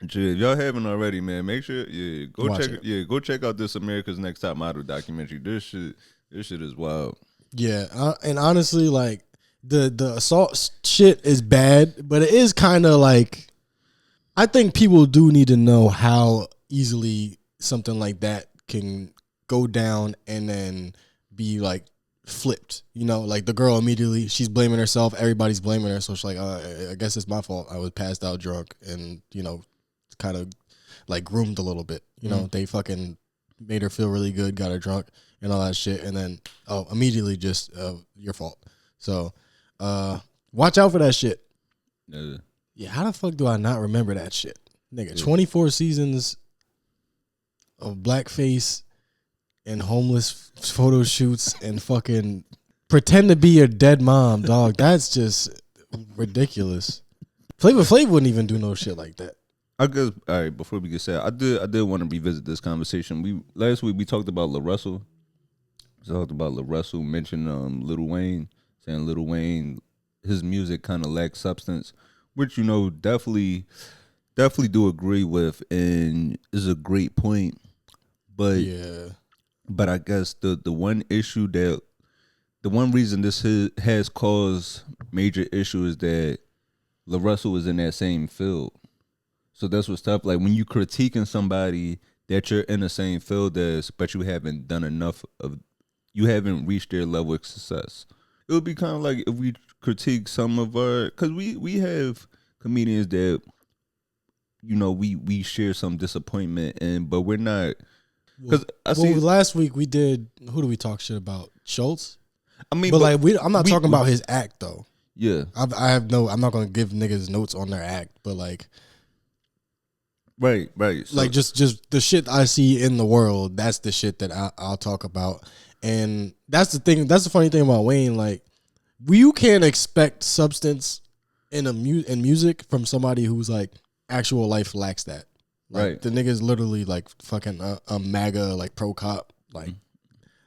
If y'all haven't already, man, make sure go check out this America's Next Top Model documentary. This shit is wild. Yeah, and honestly, like the assault shit is bad, but it is kind of like, I think people do need to know how easily something like that can go down and then be like flipped. You know, like the girl immediately, she's blaming herself, everybody's blaming her, so she's like, I guess it's my fault, I was passed out drunk, and you know, kind of like groomed a little bit. You know, they fucking made her feel really good, got her drunk and all that shit, and then immediately just your fault. So watch out for that shit. Yeah, how the fuck do I not remember that shit? Nigga, 24 seasons of blackface and homeless photo shoots and fucking pretend to be your dead mom, dog. That's just ridiculous. Flavor Flav wouldn't even do no shit like that. I guess, all right, before we get set, I did want to revisit this conversation. Last week we talked about LaRussell. We talked about LaRussell, mentioned Lil Wayne, saying Lil Wayne, his music kind of lacks substance, which, you know, definitely do agree with, and is a great point. But yeah, but I guess the one issue that, the one reason this has caused major issue is that LaRussell is in that same field. So that's what's tough. Like when you critiquing somebody that you're in the same field as, but you haven't done enough of, you haven't reached their level of success. It would be kind of like if we critique some of our, because we have comedians that, you know, we share some disappointment in, but we're not. Because last week we did, who do we talk shit about? Schultz? I mean, but like I'm not talking about his act though. Yeah, I'm not gonna give niggas notes on their act, but like, Right. So, Like just the shit I see in the world, that's the shit that I'll talk about. And that's the thing. That's the funny thing about Wayne. Like, you can't expect substance in music from somebody who's like actual life lacks that. Like, right. The nigga's literally like fucking a MAGA like pro cop. Like,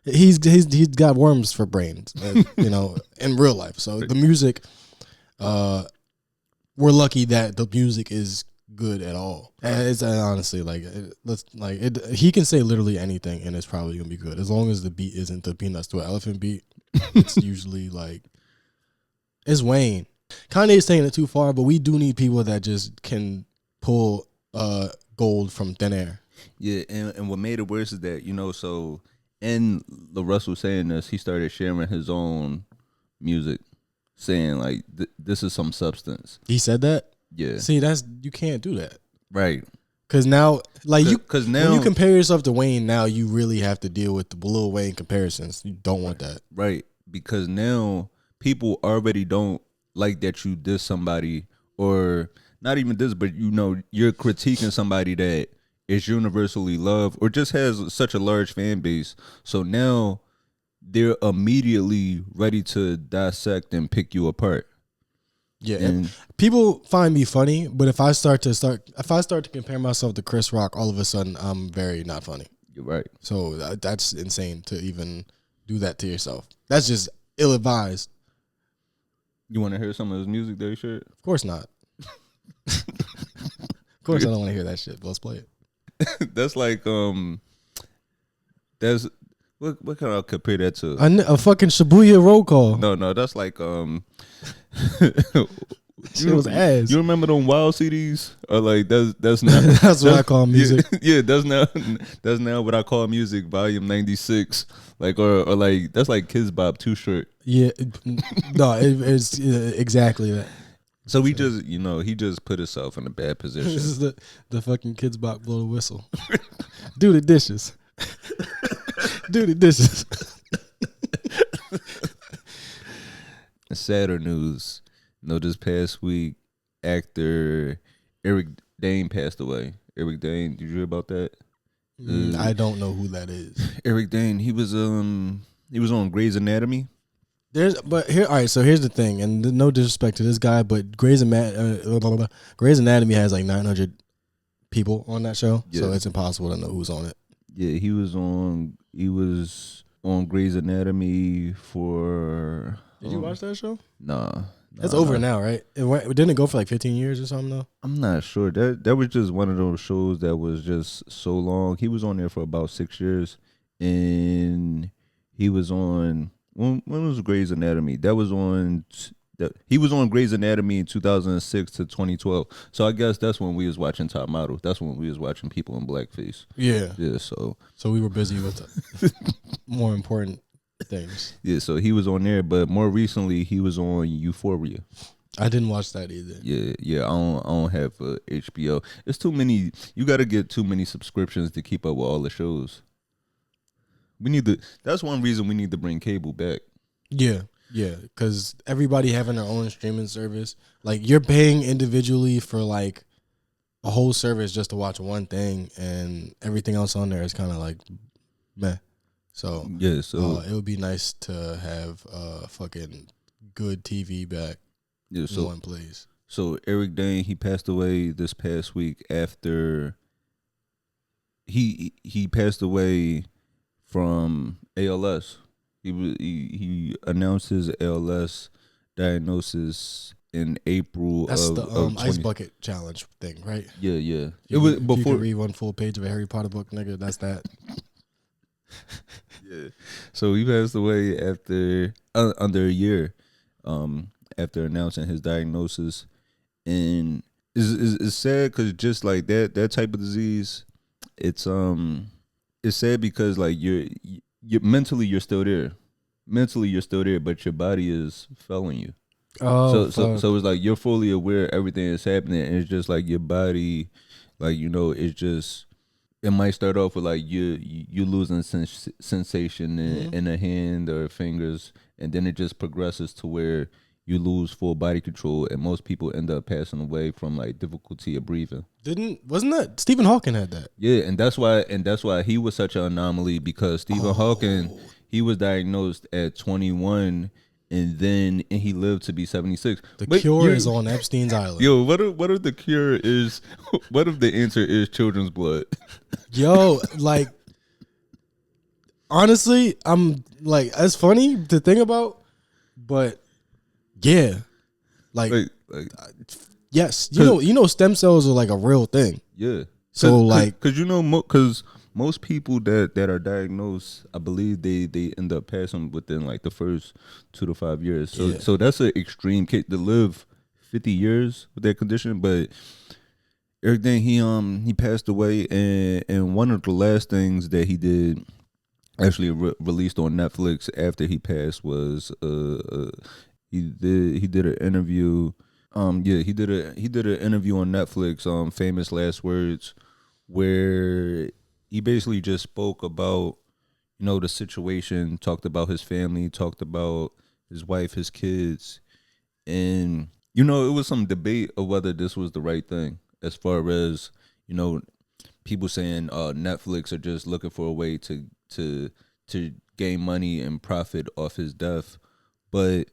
he's got worms for brains, you know, in real life. So the music, we're lucky that the music is good at all. And it's honestly he can say literally anything and it's probably gonna be good as long as the beat isn't the Peanuts to an Elephant beat. It's usually like, it's Wayne. Kanye's taking it too far, but we do need people that just can pull gold from thin air. Yeah, and what made it worse is that, you know, so in LaRussell saying this, he started sharing his own music, saying like this is some substance. He said that. Yeah. See, you can't do that. Right. Cause now, like Cause now, when you compare yourself to Wayne, now you really have to deal with the Lil Wayne comparisons. You don't want that. Right. Because now people already don't like that you diss somebody, or not even this, but you know, you're critiquing somebody that is universally loved or just has such a large fan base. So now they're immediately ready to dissect and pick you apart. Yeah, and people find me funny, but if I start to compare myself to Chris Rock, all of a sudden I'm very not funny. You're right. So that's insane to even do that to yourself. That's just ill-advised. You want to hear some of his music that he shared? Of course not. Of course I don't want to hear that shit. But let's play it. That's like that's what can I compare that to? A fucking Shibuya roll call. No, that's like Shit was ass. You remember them Wild CDs? Or like that's not that's what I call music. Yeah, that's now what I call music. Volume 96, like or like that's like Kids Bop Too Short. Yeah, no, it's exactly that. So he just put himself in a bad position. This is the fucking Kids Bop blow the whistle. Do the dishes. Do the dishes. Sadder news. This past week, actor Eric Dane passed away. Eric Dane, did you hear about that? I don't know who that is. Eric Dane, he was on Grey's Anatomy. All right. So here's the thing, and no disrespect to this guy, but Grey's Anatomy has like 900 people on that show, so it's impossible to know who's on it. Yeah, he was on Grey's Anatomy for. Did you watch that show? Nah. It's over now, right? Didn't it go for like 15 years or something though? I'm not sure. That was just one of those shows that was just so long. He was on there for about 6 years, and he was on. When was Grey's Anatomy? He was on Grey's Anatomy in 2006 to 2012. So I guess that's when we was watching Top Model. That's when we was watching people in blackface. Yeah. Yeah. So we were busy with more important things. Yeah. So he was on there, but more recently he was on Euphoria. I didn't watch that either. Yeah. I don't have HBO. It's too many. You got to get too many subscriptions to keep up with all the shows. That's one reason we need to bring cable back. Yeah, because everybody having their own streaming service. Like, you're paying individually for like a whole service just to watch one thing, and everything else on there is kind of like meh. So yeah, so it would be nice to have fucking good TV back. Yeah, so one place. So Eric Dane, he passed away this past week after he passed away from ALS. He announced his ALS diagnosis in April. That's of the ice bucket challenge thing, right? Yeah. It was before. You could read one full page of a Harry Potter book, nigga. That's that. Yeah. So he passed away after under a year, after announcing his diagnosis, and it's sad because just like that type of disease, it's sad because like you're mentally you're still there, but your body is failing you. Oh, so it's like you're fully aware everything is happening, and it's just like your body, like it's just. It might start off with like you losing sensation in a hand or fingers, and then it just progresses to where you lose full body control, and most people end up passing away from like difficulty of breathing. Wasn't that Stephen Hawking had that? Yeah, and that's why he was such an anomaly, because Stephen Hawking, he was diagnosed at 21, and he lived to be 76. The cure is on Epstein's Island. Yo, what if the cure is? What if the answer is children's blood? Yo, like, honestly, I'm like, it's funny to think about, but yeah, like yes, you know, stem cells are like a real thing. Yeah. So like, because most people that are diagnosed, I believe they end up passing within like the first 2 to 5 years. So that's an extreme case to live 50 years with that condition. But Eric Dane, he passed away, and one of the last things that he did, actually released on Netflix after he passed, was he did an interview. He did an interview on Netflix, Famous Last Words, where he basically just spoke about, the situation, talked about his family, talked about his wife, his kids, and it was some debate of whether this was the right thing, as far as people saying Netflix are just looking for a way to gain money and profit off his death. But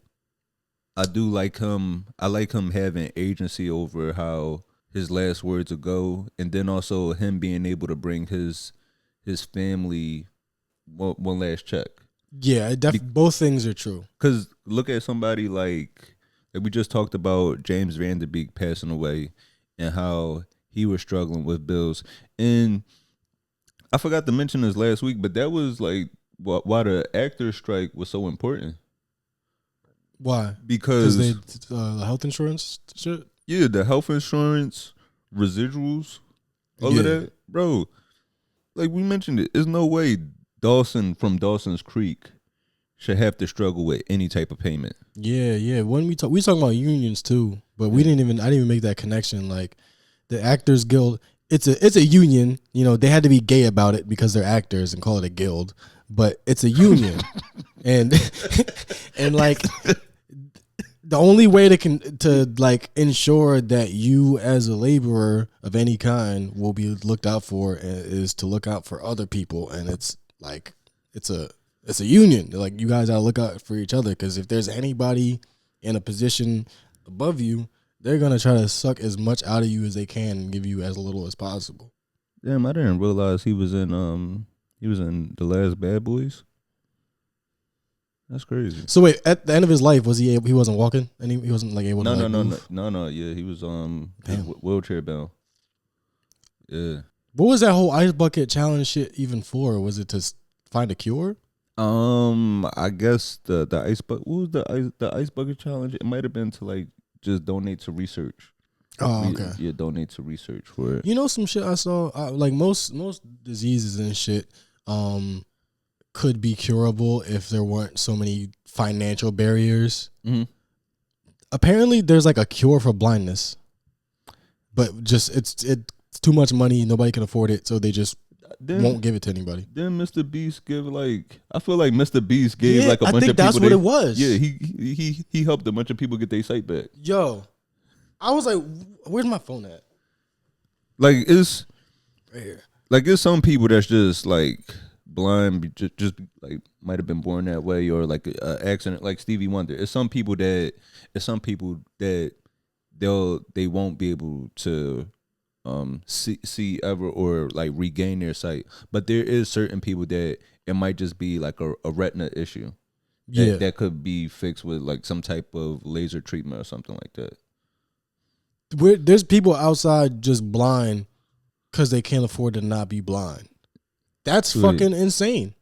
I do like him. I like him having agency over how his last words will go, and then also him being able to bring his family one last check. Yeah, both things are true. Because look at somebody like we just talked about, James Vanderbeek passing away, and how he was struggling with bills. And I forgot to mention this last week, but that was like why the actors strike was so important. Why? Because the health insurance shit? Yeah, the health insurance, residuals, all of that. Bro, like we mentioned it, there's no way Dawson from Dawson's Creek should have to struggle with any type of payment. Yeah. When we talking about unions too, but I didn't even make that connection. Like the Actors Guild, it's a union. They had to be gay about it because they're actors and call it a guild, but it's a union. and like the only way to like ensure that you as a laborer of any kind will be looked out for is to look out for other people. And it's like it's a union. Like you guys gotta look out for each other, because if there's anybody in a position above you, they're gonna try to suck as much out of you as they can and give you as little as possible. Damn, I didn't realize he was in The Last Bad Boys. That's crazy. So wait, at the end of his life, he wasn't walking, and he wasn't like able to move? No. Yeah, he was wheelchair bound. Yeah. What was that whole ice bucket challenge shit even for? Was it to find a cure? I guess the ice bucket. What was the ice bucket challenge? It might have been to like just donate to research. Oh, okay. Yeah, donate to research for it. Some shit I saw. Like most diseases and shit, could be curable if there weren't so many financial barriers. Mm-hmm. Apparently, there's like a cure for blindness, but just it's too much money. Nobody can afford it, so they just won't give it to anybody. Then Mr. Beast give I feel like Mr. Beast gave like a bunch of people. I think that's what it was. Yeah, he helped a bunch of people get their sight back. Yo, I was like, where's my phone at? Like it's right here. Like it's some people that's just like blind, just like might have been born that way, or like an accident, like Stevie Wonder. It's some people that they won't be able to see ever, or like regain their sight. But there is certain people that it might just be like a retina issue. That could be fixed with like some type of laser treatment or something like that. There's people outside just blind because they can't afford to not be blind. That's fucking insane.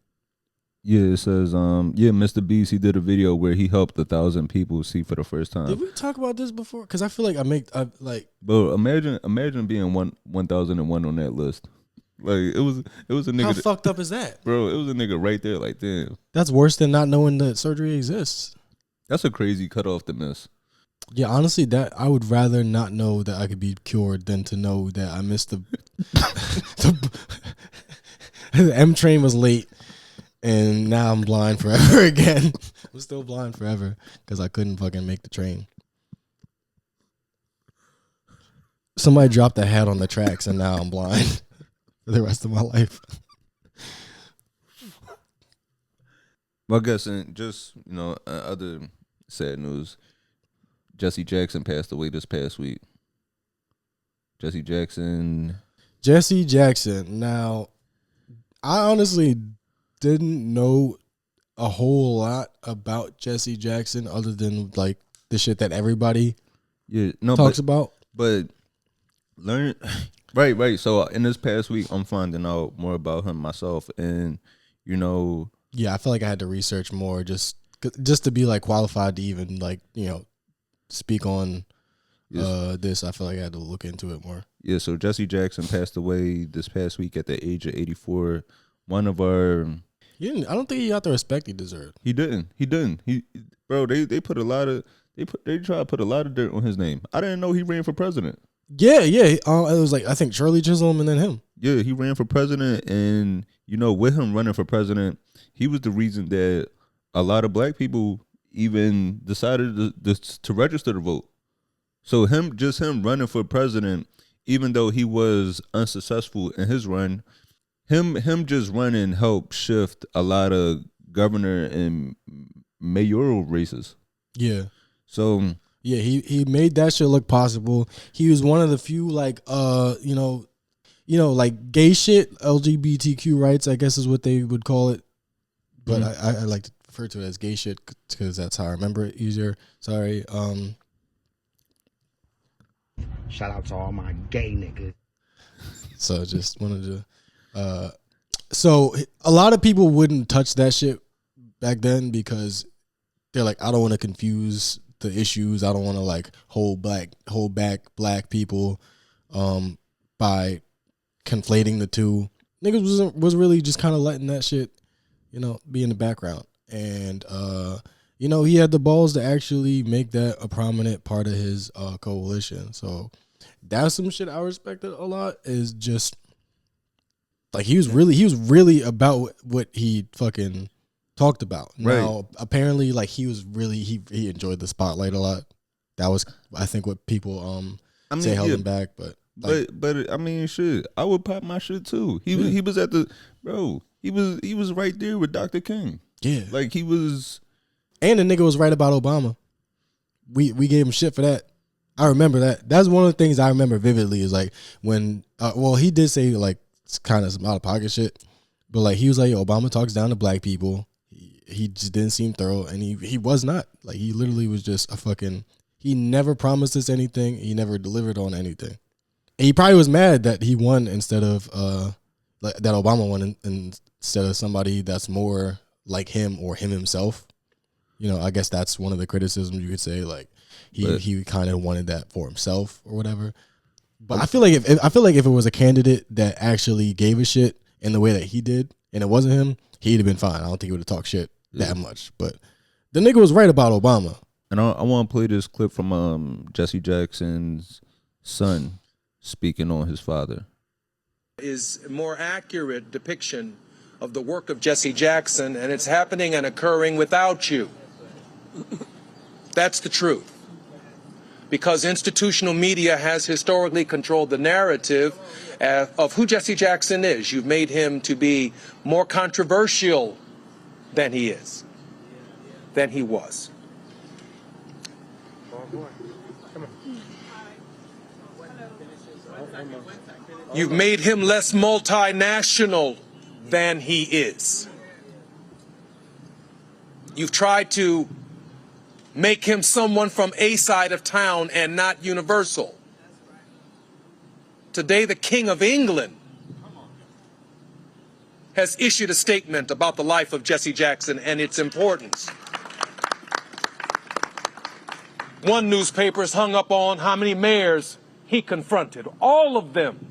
Yeah, it says, Mr. Beast, he did a video where he helped 1,000 people see for the first time. Did we talk about this before? Because I feel like Bro, imagine being 1,001 on that list. Like it was a nigga. How fucked up is that, bro? It was a nigga right there. Like damn, that's worse than not knowing that surgery exists. That's a crazy cutoff to miss. Yeah, honestly, that I would rather not know that I could be cured than to know that I missed the M train was late and now I'm blind forever again. I'm still blind forever because I couldn't fucking make the train. Somebody dropped a hat on the tracks and now I'm blind for the rest of my life. Well, I guess and just, other sad news. Jesse Jackson passed away this past week. Jesse Jackson. Now, I honestly didn't know a whole lot about Jesse Jackson other than like the shit that everybody talks about. But learn right. So in this past week, I'm finding out more about him myself, and yeah, I feel like I had to research more just to be like qualified to even like speak on this. I feel like I had to look into it more. Yeah, so Jesse Jackson passed away this past week at the age of 84. One of our I don't think he got the respect he deserved. He didn't. They put a lot of they tried to put a lot of dirt on his name. I didn't know he ran for president. Yeah. It was like I think Shirley Chisholm and then him. Yeah, he ran for president, and with him running for president, he was the reason that a lot of black people even decided to register to vote. So him running for president, even though he was unsuccessful in his run, him just running helped shift a lot of governor and mayoral races. Yeah. So yeah, he made that shit look possible. He was one of the few like like gay shit, LGBTQ rights, I guess is what they would call it. But I like to refer to it as gay shit because that's how I remember it easier. Sorry. Shout out to all my gay niggas. So just wanted to so a lot of people wouldn't touch that shit back then because they're like, I don't want to confuse the issues. I don't want to like hold back black people by conflating the two. Niggas was really just kind of letting that shit, be in the background. And he had the balls to actually make that a prominent part of his coalition. So that's some shit I respected a lot. Is just like he was really about what he fucking talked about. Right. Now apparently like he was really he enjoyed the spotlight a lot. That was I think what people say held him back, but I mean shit, I would pop my shit too. He was at the he was right there with Dr. King. Yeah. Like he was. And the nigga was right about Obama. We gave him shit for that. I remember that. That's one of the things I remember vividly is like when he did say like it's kind of some out of pocket shit, but like he was like, Obama talks down to black people. He just didn't seem thorough, and he was not. Like he literally was just a fucking. He never promised us anything. He never delivered on anything. And he probably was mad that he won instead of that Obama won instead of somebody that's more like him or him himself. I guess that's one of the criticisms you could say. Like he kind of wanted that for himself or whatever. But I feel like if it was a candidate that actually gave a shit in the way that he did, and it wasn't him, he'd have been fine. I don't think he would have talked shit that much. But the nigga was right about Obama. And I want to play this clip from Jesse Jackson's son speaking on his father. Is a more accurate depiction of the work of Jesse Jackson, and it's happening and occurring without you. That's the truth. Because institutional media has historically controlled the narrative of who Jesse Jackson is. You've made him to be more controversial than he is, than he was. You've made him less multinational than he is. You've tried to make him someone from a side of town and not universal. Today, the King of England has issued a statement about the life of Jesse Jackson and its importance. One newspaper is hung up on how many mayors he confronted. All of them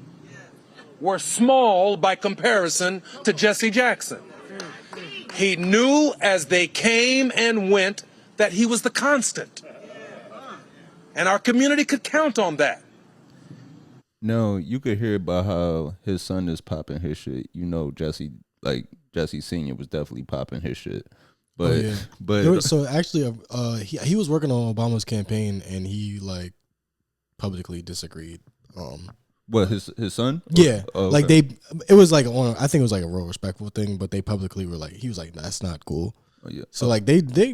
were small by comparison to Jesse Jackson. He knew as they came and went that he was the constant. And our community could count on that. No, you could hear about how his son is popping his shit. Jesse Sr. was definitely popping his shit. But so actually, he was working on Obama's campaign, and he like publicly disagreed. What, his son? Yeah, Oh, okay. like it was like I think it was like a real respectful thing, but they publicly were like, he was like, that's not cool. Oh, yeah. So like they they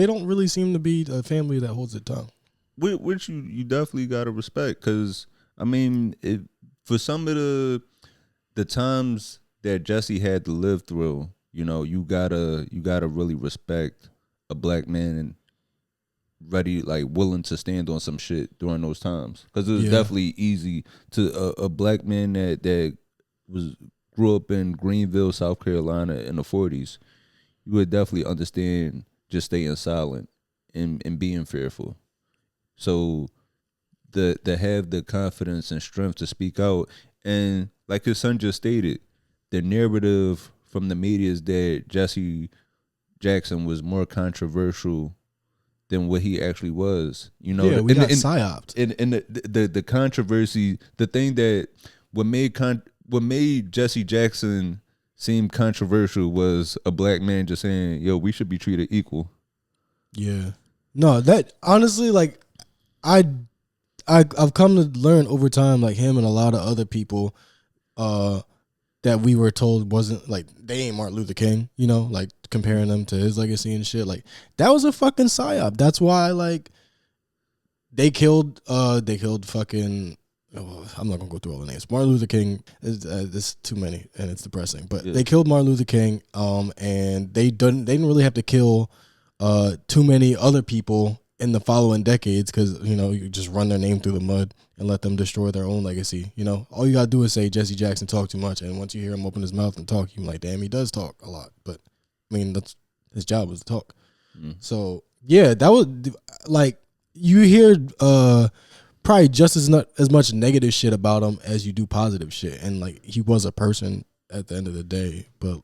don't really seem to be a family that holds their tongue. Which you definitely gotta respect, because I mean, for some of the times that Jesse had to live through, you gotta really respect a black man and ready, like willing to stand on some shit during those times, because it was definitely easy to a black man that grew up in Greenville, South Carolina in the 40s. You would definitely understand just staying silent and being fearful. So to have the confidence and strength to speak out, and like his son just stated, the narrative from the media is that Jesse Jackson was more controversial than what he actually was. We got psyoped. And the controversy, the thing that what made Jesse Jackson seem controversial was a black man just saying, "Yo, we should be treated equal." Yeah. No, that honestly, like I've come to learn over time, like him and a lot of other people, that we were told wasn't like, they ain't Martin Luther King, like comparing them to his legacy and shit. Like that was a fucking psyop. That's why like they killed fucking. I'm not gonna go through all the names. Martin Luther King is too many and it's depressing. But they killed Martin Luther King, and they didn't really have to kill too many other people in the following decades, because you just run their name through the mud and let them destroy their own legacy. All you gotta do is say Jesse Jackson talked too much, and once you hear him open his mouth and talk, you're like, damn, he does talk a lot. But I mean, that's his job, was to talk. So yeah, that was like, you hear probably just as much negative shit about him as you do positive shit, and like he was a person at the end of the day, but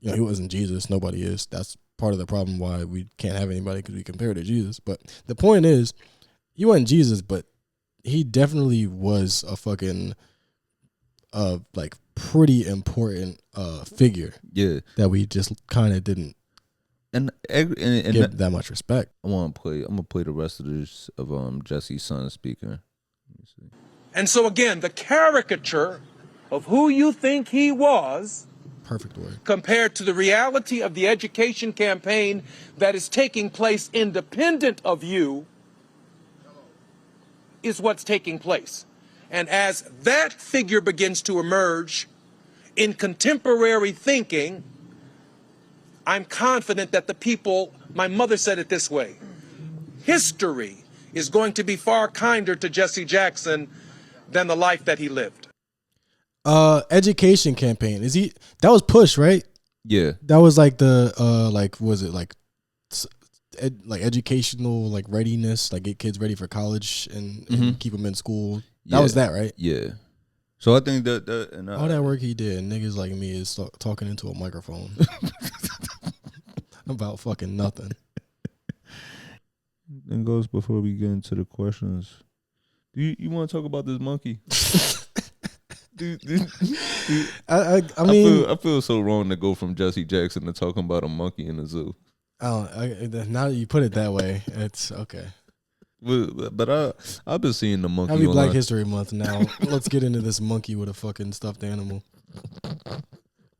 he wasn't Jesus. Nobody is. That's part of the problem why we can't have anybody, because we compare to Jesus. But the point is, he wasn't Jesus, but he definitely was a fucking like pretty important figure. Yeah, that we just kind of didn't and give that much respect. I'm gonna play the rest of this of Jesse's son speaking. Let me see. And so again, the caricature of who you think he was, perfect word, compared to the reality of the education campaign that is taking place independent of you, is what's taking place. And as that figure begins to emerge in contemporary thinking, I'm confident that the people, my mother said it this way, history is going to be far kinder to Jesse Jackson than the life that he lived. Education campaign. That was Push, right? Yeah. That was like the was it like educational like readiness, like get kids ready for college and keep them in school. That was that, right? Yeah. So I think that and all that work he did, niggas like me is talking into a microphone about fucking nothing. And goes before we get into the questions. Do you want to talk about this monkey? I mean, I feel so wrong to go from Jesse Jackson to talking about a monkey in the zoo. Now that you put it that way, it's okay. But I've been seeing the monkey. Happy Black History Month now. Let's get into this monkey with a fucking stuffed animal.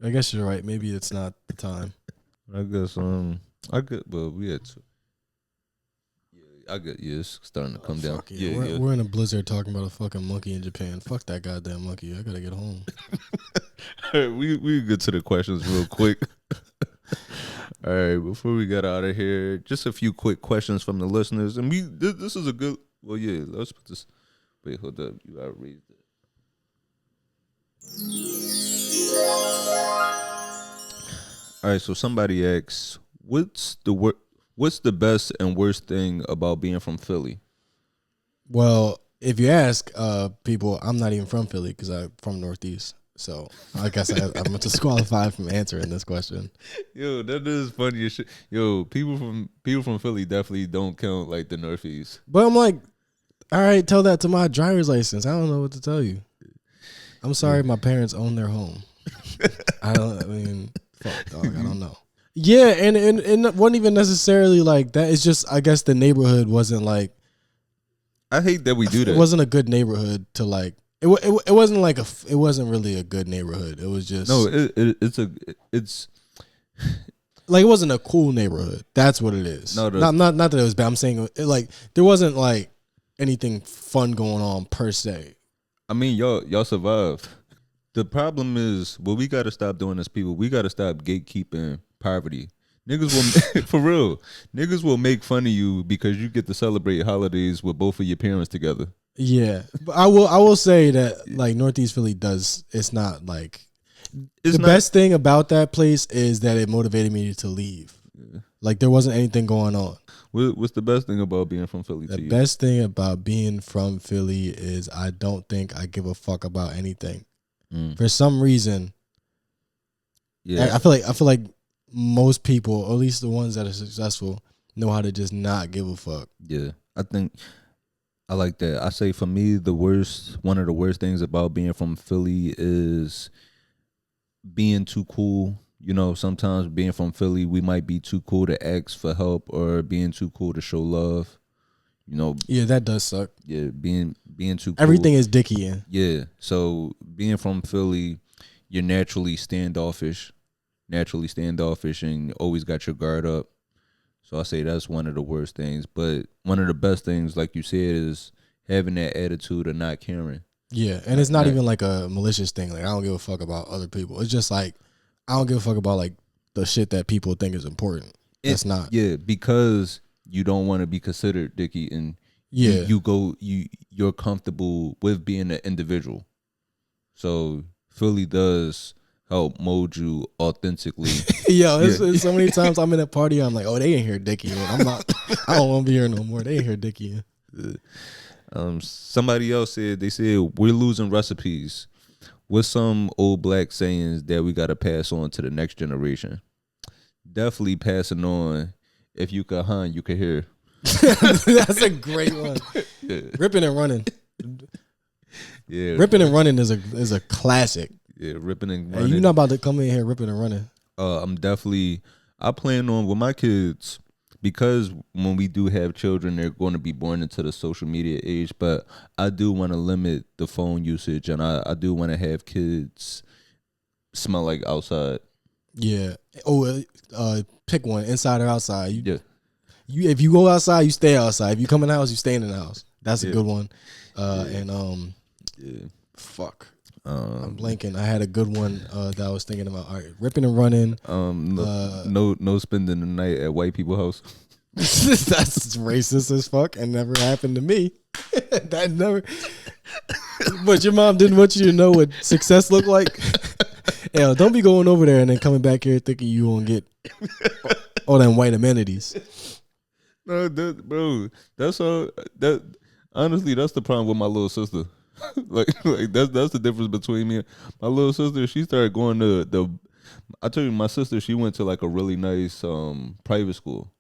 I guess you're right. Maybe it's not the time. I guess we had to. It's starting to come down. Yeah, we're in a blizzard talking about a fucking monkey in Japan. Fuck that goddamn monkey. I gotta get home. All right, we get to the questions real quick. All right, before we get out of here, just a few quick questions from the listeners. And this is a good. Well, yeah. Let's put this. Wait, hold up. You gotta read it. All right. So somebody asks, what's the best and worst thing about being from Philly? Well, if you ask people, I'm not even from Philly because I'm from Northeast. So I guess I'm disqualified from answering this question. Yo, that is funny as shit. Yo, people from Philly definitely don't count like the Northeast. But I'm like, all right, tell that to my driver's license. I don't know what to tell you. I'm sorry, my parents own their home. Fuck, dog. I don't know. Yeah, and it wasn't even necessarily like that. It's just, I guess the neighborhood wasn't like. I hate that we do that. It wasn't a good neighborhood to like. It wasn't like it wasn't really a good neighborhood. It was just it's like it wasn't a cool neighborhood. That's what it is. No, not that it was bad. I'm saying like there wasn't like anything fun going on per se. I mean, y'all survived. The problem is, what we got to stop doing as people, we got to stop gatekeeping poverty. Niggas will, for real, niggas will make fun of you because you get to celebrate holidays with both of your parents together. Yeah, but I will say that like Northeast Philly does. It's not like the best thing about that place is that it motivated me to leave. Yeah. Like there wasn't anything going on. What's the best thing about being from Philly? The best thing about being from Philly is I don't think I give a fuck about anything. For some reason, yeah, I feel like most people, or at least the ones that are successful, know how to just not give a fuck. Yeah, I think I like that. I say for me, one of the worst things about being from Philly is being too cool. You know, sometimes being from Philly, we might be too cool to ask for help or being too cool to show love. You know, yeah, that does suck. Yeah, being too cool. Everything is dicky in. Yeah, so being from Philly, you're naturally standoffish, and always got your guard up. So I say that's one of the worst things. But one of the best things, like you said, is having that attitude of not caring. Yeah, and it's not even like a malicious thing. Like I don't give a fuck about other people. It's just like I don't give a fuck about like the shit that people think is important. It's not. Yeah, because you don't want to be considered dicky, and you're comfortable with being an individual. So Philly does help mold you authentically. It's so many times I'm in a party, I'm like, oh, they ain't here dicky. I'm not. I don't want to be here no more. They ain't here dicky. Somebody else said we're losing recipes. What's some old black sayings that we got to pass on to the next generation? Definitely passing on. If you could hunt, you could hear. That's a great one. Yeah. Ripping and running. Yeah, ripping and running is a classic. Yeah, ripping and running. Hey, you're not about to come in here ripping and running. I plan on with my kids, because when we do have children, they're going to be born into the social media age. But I do want to limit the phone usage, and I do want to have kids smell like outside. Yeah. Oh, pick one, inside or outside. If you go outside, you stay outside. If you come in the house, you stay in the house. That's a good one. Fuck. I'm blanking. I had a good one that I was thinking about. All right, ripping and running. No spending the night at white people's house. That's racist as fuck and never happened to me. That never. But your mom didn't want you to know what success looked like. Hell, don't be going over there and then coming back here thinking you won't get all them white amenities. No, bro, that's all. That honestly, that's the problem with my little sister. like that's the difference between me and my little sister. She started going to I told you, my sister, she went to like a really nice private school.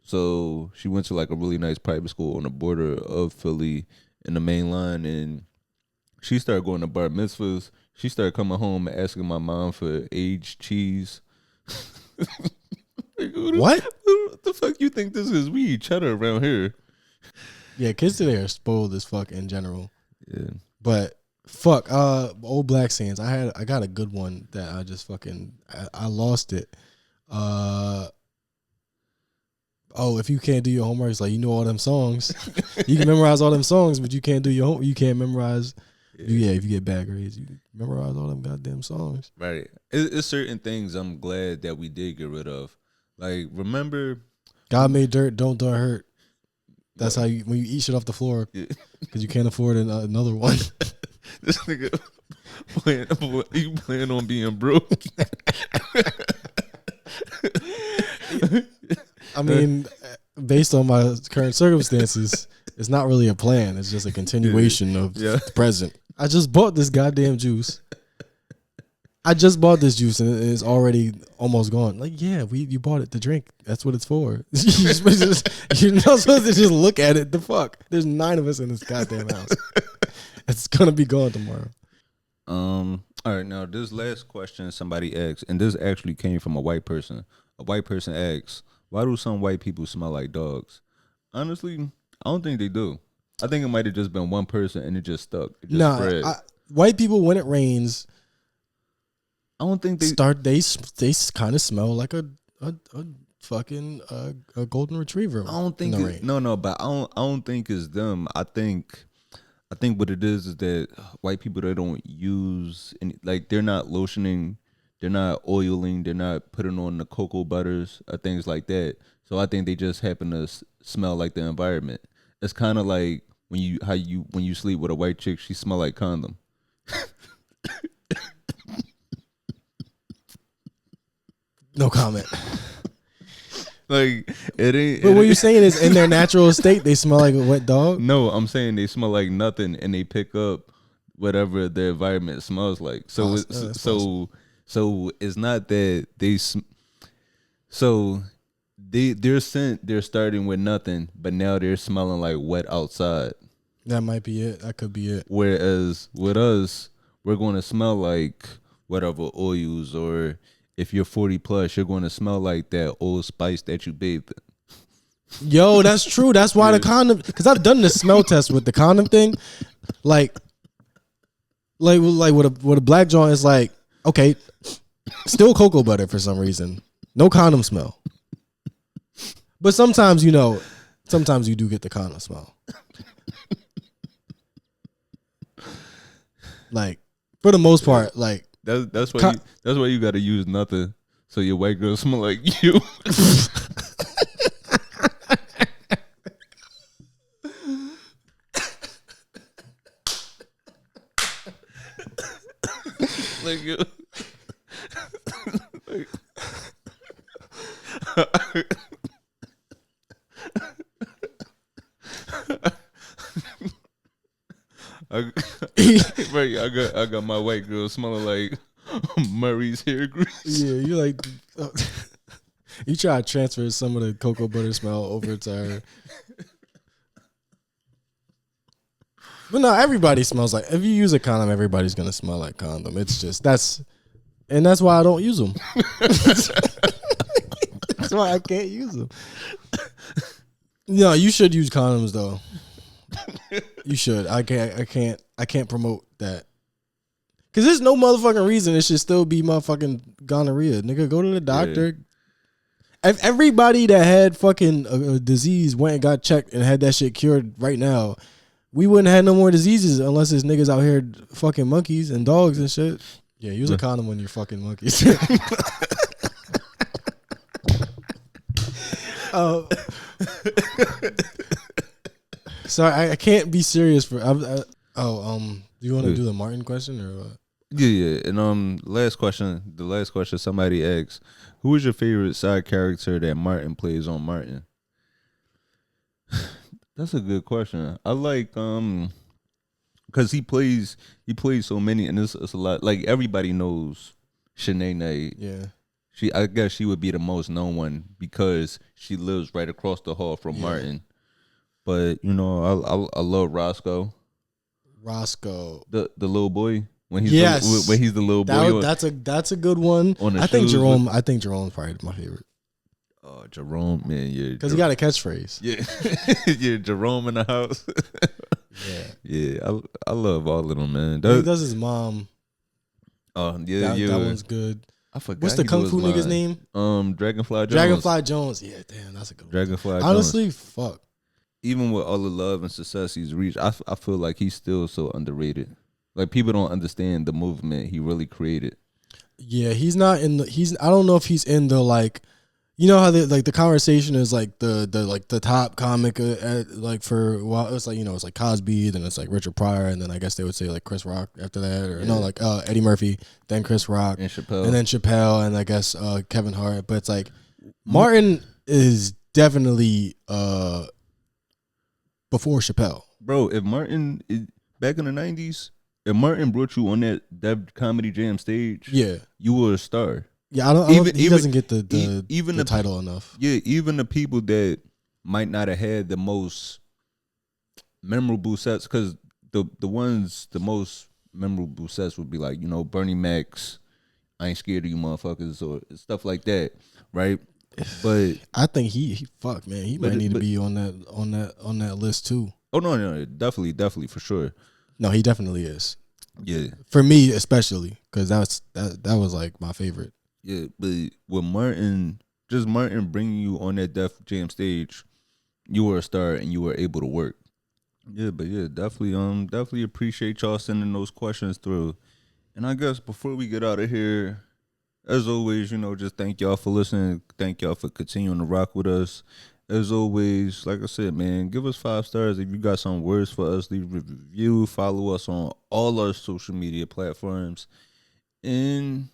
So she went to like a really nice private school on the border of Philly in the main line, and she started going to bar mitzvahs. She started coming home and asking my mom for aged cheese. Like, what the fuck you think this is? We eat cheddar around here. Yeah, kids today are spoiled as fuck in general. Yeah. But fuck, old black sayings. I got a good one that I just fucking I lost it. If you can't do your homework, it's like you know all them songs. You can memorize all them songs, but you can't do your you can't memorize. Yeah, if you get bad grades, you memorize all them goddamn songs. Right. It's certain things I'm glad that we did get rid of. Like, remember, God made dirt, don't hurt. That's how you, when you eat shit off the floor, because you can't afford another one. This nigga plan on being broke. I mean, based on my current circumstances, it's not really a plan. It's just a continuation of the present. I just bought this goddamn juice. I just bought this juice and it's already almost gone. Like, yeah, you bought it to drink. That's what it's for. You're not supposed to just look at it. The fuck? There's 9 of us in this goddamn house. It's gonna be gone tomorrow. All right, now this last question somebody asked, and this actually came from a white person. A white person asks, "Why do some white people smell like dogs?" Honestly, I don't think they do. I think it might have just been one person and it just stuck. It just spread. White people when it rains, I don't think they they kind of smell like a fucking a golden retriever. I don't think but I don't think it's them. I think what it is that white people, they don't use any, like, they're not lotioning, they're not oiling, they're not putting on the cocoa butters or things like that. So I think they just happen to smell like the environment. It's kind of like when you sleep with a white chick, she smell like condom. No comment. Like, it ain't. But what you're saying is, in their natural state, they smell like a wet dog? No, I'm saying they smell like nothing, and they pick up whatever the environment smells like. So so it's not that their scent, they're starting with nothing, but now they're smelling like wet outside. That might be it. That could be it. Whereas with us, we're going to smell like whatever oils, or if you're 40 plus, you're going to smell like that Old Spice that you bathed in. Yo, that's true. That's why the condom, because I've done the smell test with the condom thing. Like with a black joint, it's like, okay, still cocoa butter for some reason. No condom smell. But sometimes, sometimes you do get the condom smell. Like, for the most part, like, that's why you got to use nothing, so your white girl smell like you. Like, you. I got my white girl smelling like Murray's hair grease. Yeah, you like you try to transfer some of the cocoa butter smell over to her. But no, everybody smells like, if you use a condom, everybody's gonna smell like condom. It's just that's why I don't use them. That's why I can't use them. No, you should use condoms though. You should. I can't promote that. Cause there's no motherfucking reason it should still be motherfucking gonorrhea. Nigga, go to the doctor. Yeah. If everybody that had fucking a disease went and got checked and had that shit cured right now, we wouldn't have no more diseases unless there's niggas out here fucking monkeys and dogs and shit. Yeah, use a condom when you're fucking monkeys. Sorry, I can't be serious for. Do you want to do the Martin question or what? Yeah. And the last question somebody asked, who is your favorite side character that Martin plays on Martin? That's a good question. I like because he plays so many, and it's a lot. Like, everybody knows Shanae. Yeah. I guess she would be the most known one because she lives right across the hall from Martin. But I love Roscoe. The little boy, when he's the little boy. That's a good one. I think Jerome's probably my favorite. Oh, Jerome, man, yeah, because he got a catchphrase. Yeah, yeah, Jerome in the house. Yeah. I love all of them, man. He does his mom. Oh yeah, that one's good. I forgot. What's the kung fu nigga's name? Dragonfly Jones. Dragonfly Jones. Yeah, damn, that's a good one. Dragonfly Jones. Honestly, fuck. Even with all the love and success he's reached, I feel like he's still so underrated. Like, people don't understand the movement he really created. Yeah, he's not in the. I don't know if he's in the, like, you know how the conversation is like the top comic like for a while. It's like, it's like Cosby, then it's like Richard Pryor, and then I guess they would say like Chris Rock after that, or no, like Eddie Murphy, then Chris Rock, and Chappelle, and then Chappelle, and I guess Kevin Hart. But it's like Martin is definitely before Chappelle. Bro, if Martin back in the 90s, if Martin brought you on that Comedy Jam stage, you were a star. Yeah, he doesn't get the title enough. Yeah, even the people that might not have had the most memorable sets, because the most memorable sets would be like, you know, Bernie Mac's "I Ain't Scared of You Motherfuckers" or stuff like that, right? But I think he fuck man, he might need to be on that list too. Oh no, definitely for sure. No, he definitely is. Yeah, for me especially, because that was like my favorite. Yeah, but with Martin bringing you on that Def Jam stage, you were a star and you were able to work. Yeah, but yeah, definitely appreciate y'all sending those questions through. And I guess before we get out of here, as always, you know, just thank y'all for listening. Thank y'all for continuing to rock with us. As always, like I said, man, give us 5 stars. If you got some words for us, leave a review. Follow us on all our social media platforms. And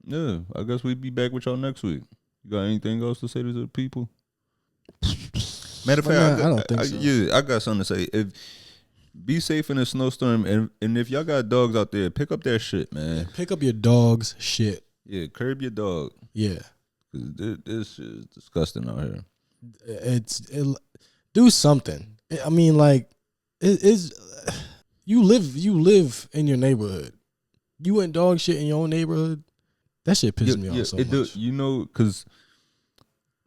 yeah, I guess we'll be back with y'all next week. You got anything else to say to the people? Matter of fact, I don't think so. Yeah, I got something to say. Be safe in a snowstorm, and if y'all got dogs out there, pick up that shit, man. Pick up your dog's shit. Yeah, curb your dog. Yeah, 'cause this shit is disgusting out here. Do something. I mean, like, it is. You live in your neighborhood. You went dog shit in your own neighborhood. That shit pisses me off so much. You know, because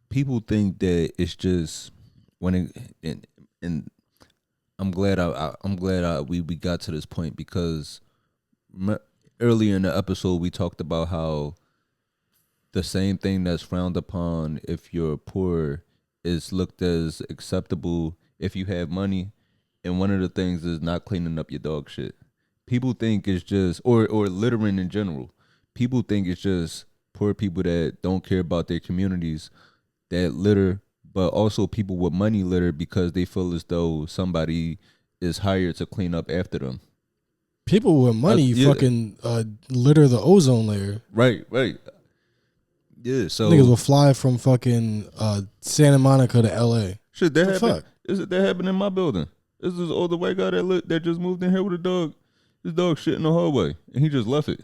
people think that it's just when and I'm glad we got to this point, because earlier in the episode we talked about how the same thing that's frowned upon if you're poor is looked as acceptable if you have money, and one of the things is not cleaning up your dog shit. People think it's just or littering in general. People think it's just poor people that don't care about their communities that litter, but also people with money litter because they feel as though somebody is hired to clean up after them. People with money fucking litter the ozone layer. Right. Yeah, so niggas will fly from fucking Santa Monica to LA. Shit, that happened. That happened in my building. This is older white guy that just moved in here with a dog. His dog shit in the hallway, and he just left it.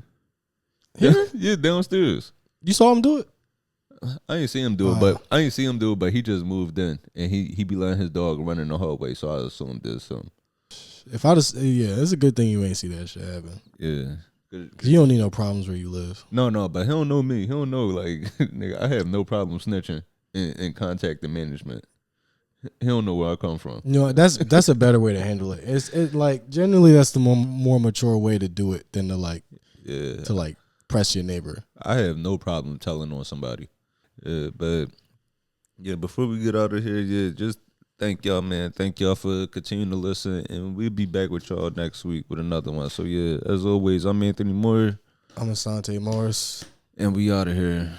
Here? Yeah, downstairs. You saw him do it? I ain't see him do it, but he just moved in, and he be letting his dog run in the hallway, so I assumed there's something. If I just it's a good thing you ain't see that shit happen. Yeah. Cause you don't need no problems where you live. No, but he don't know me. He don't know, like, nigga, I have no problem snitching and contacting management. He don't know where I come from. You know, that's a better way to handle it. It's like generally that's the more mature way to do it than to press your neighbor. I have no problem telling on somebody. But yeah, before we get out of here, just thank y'all, man. Thank y'all for continuing to listen, and we'll be back with y'all next week with another one. So yeah, as always, I'm Anthony Moore. I'm Asante Morris. And we out of here.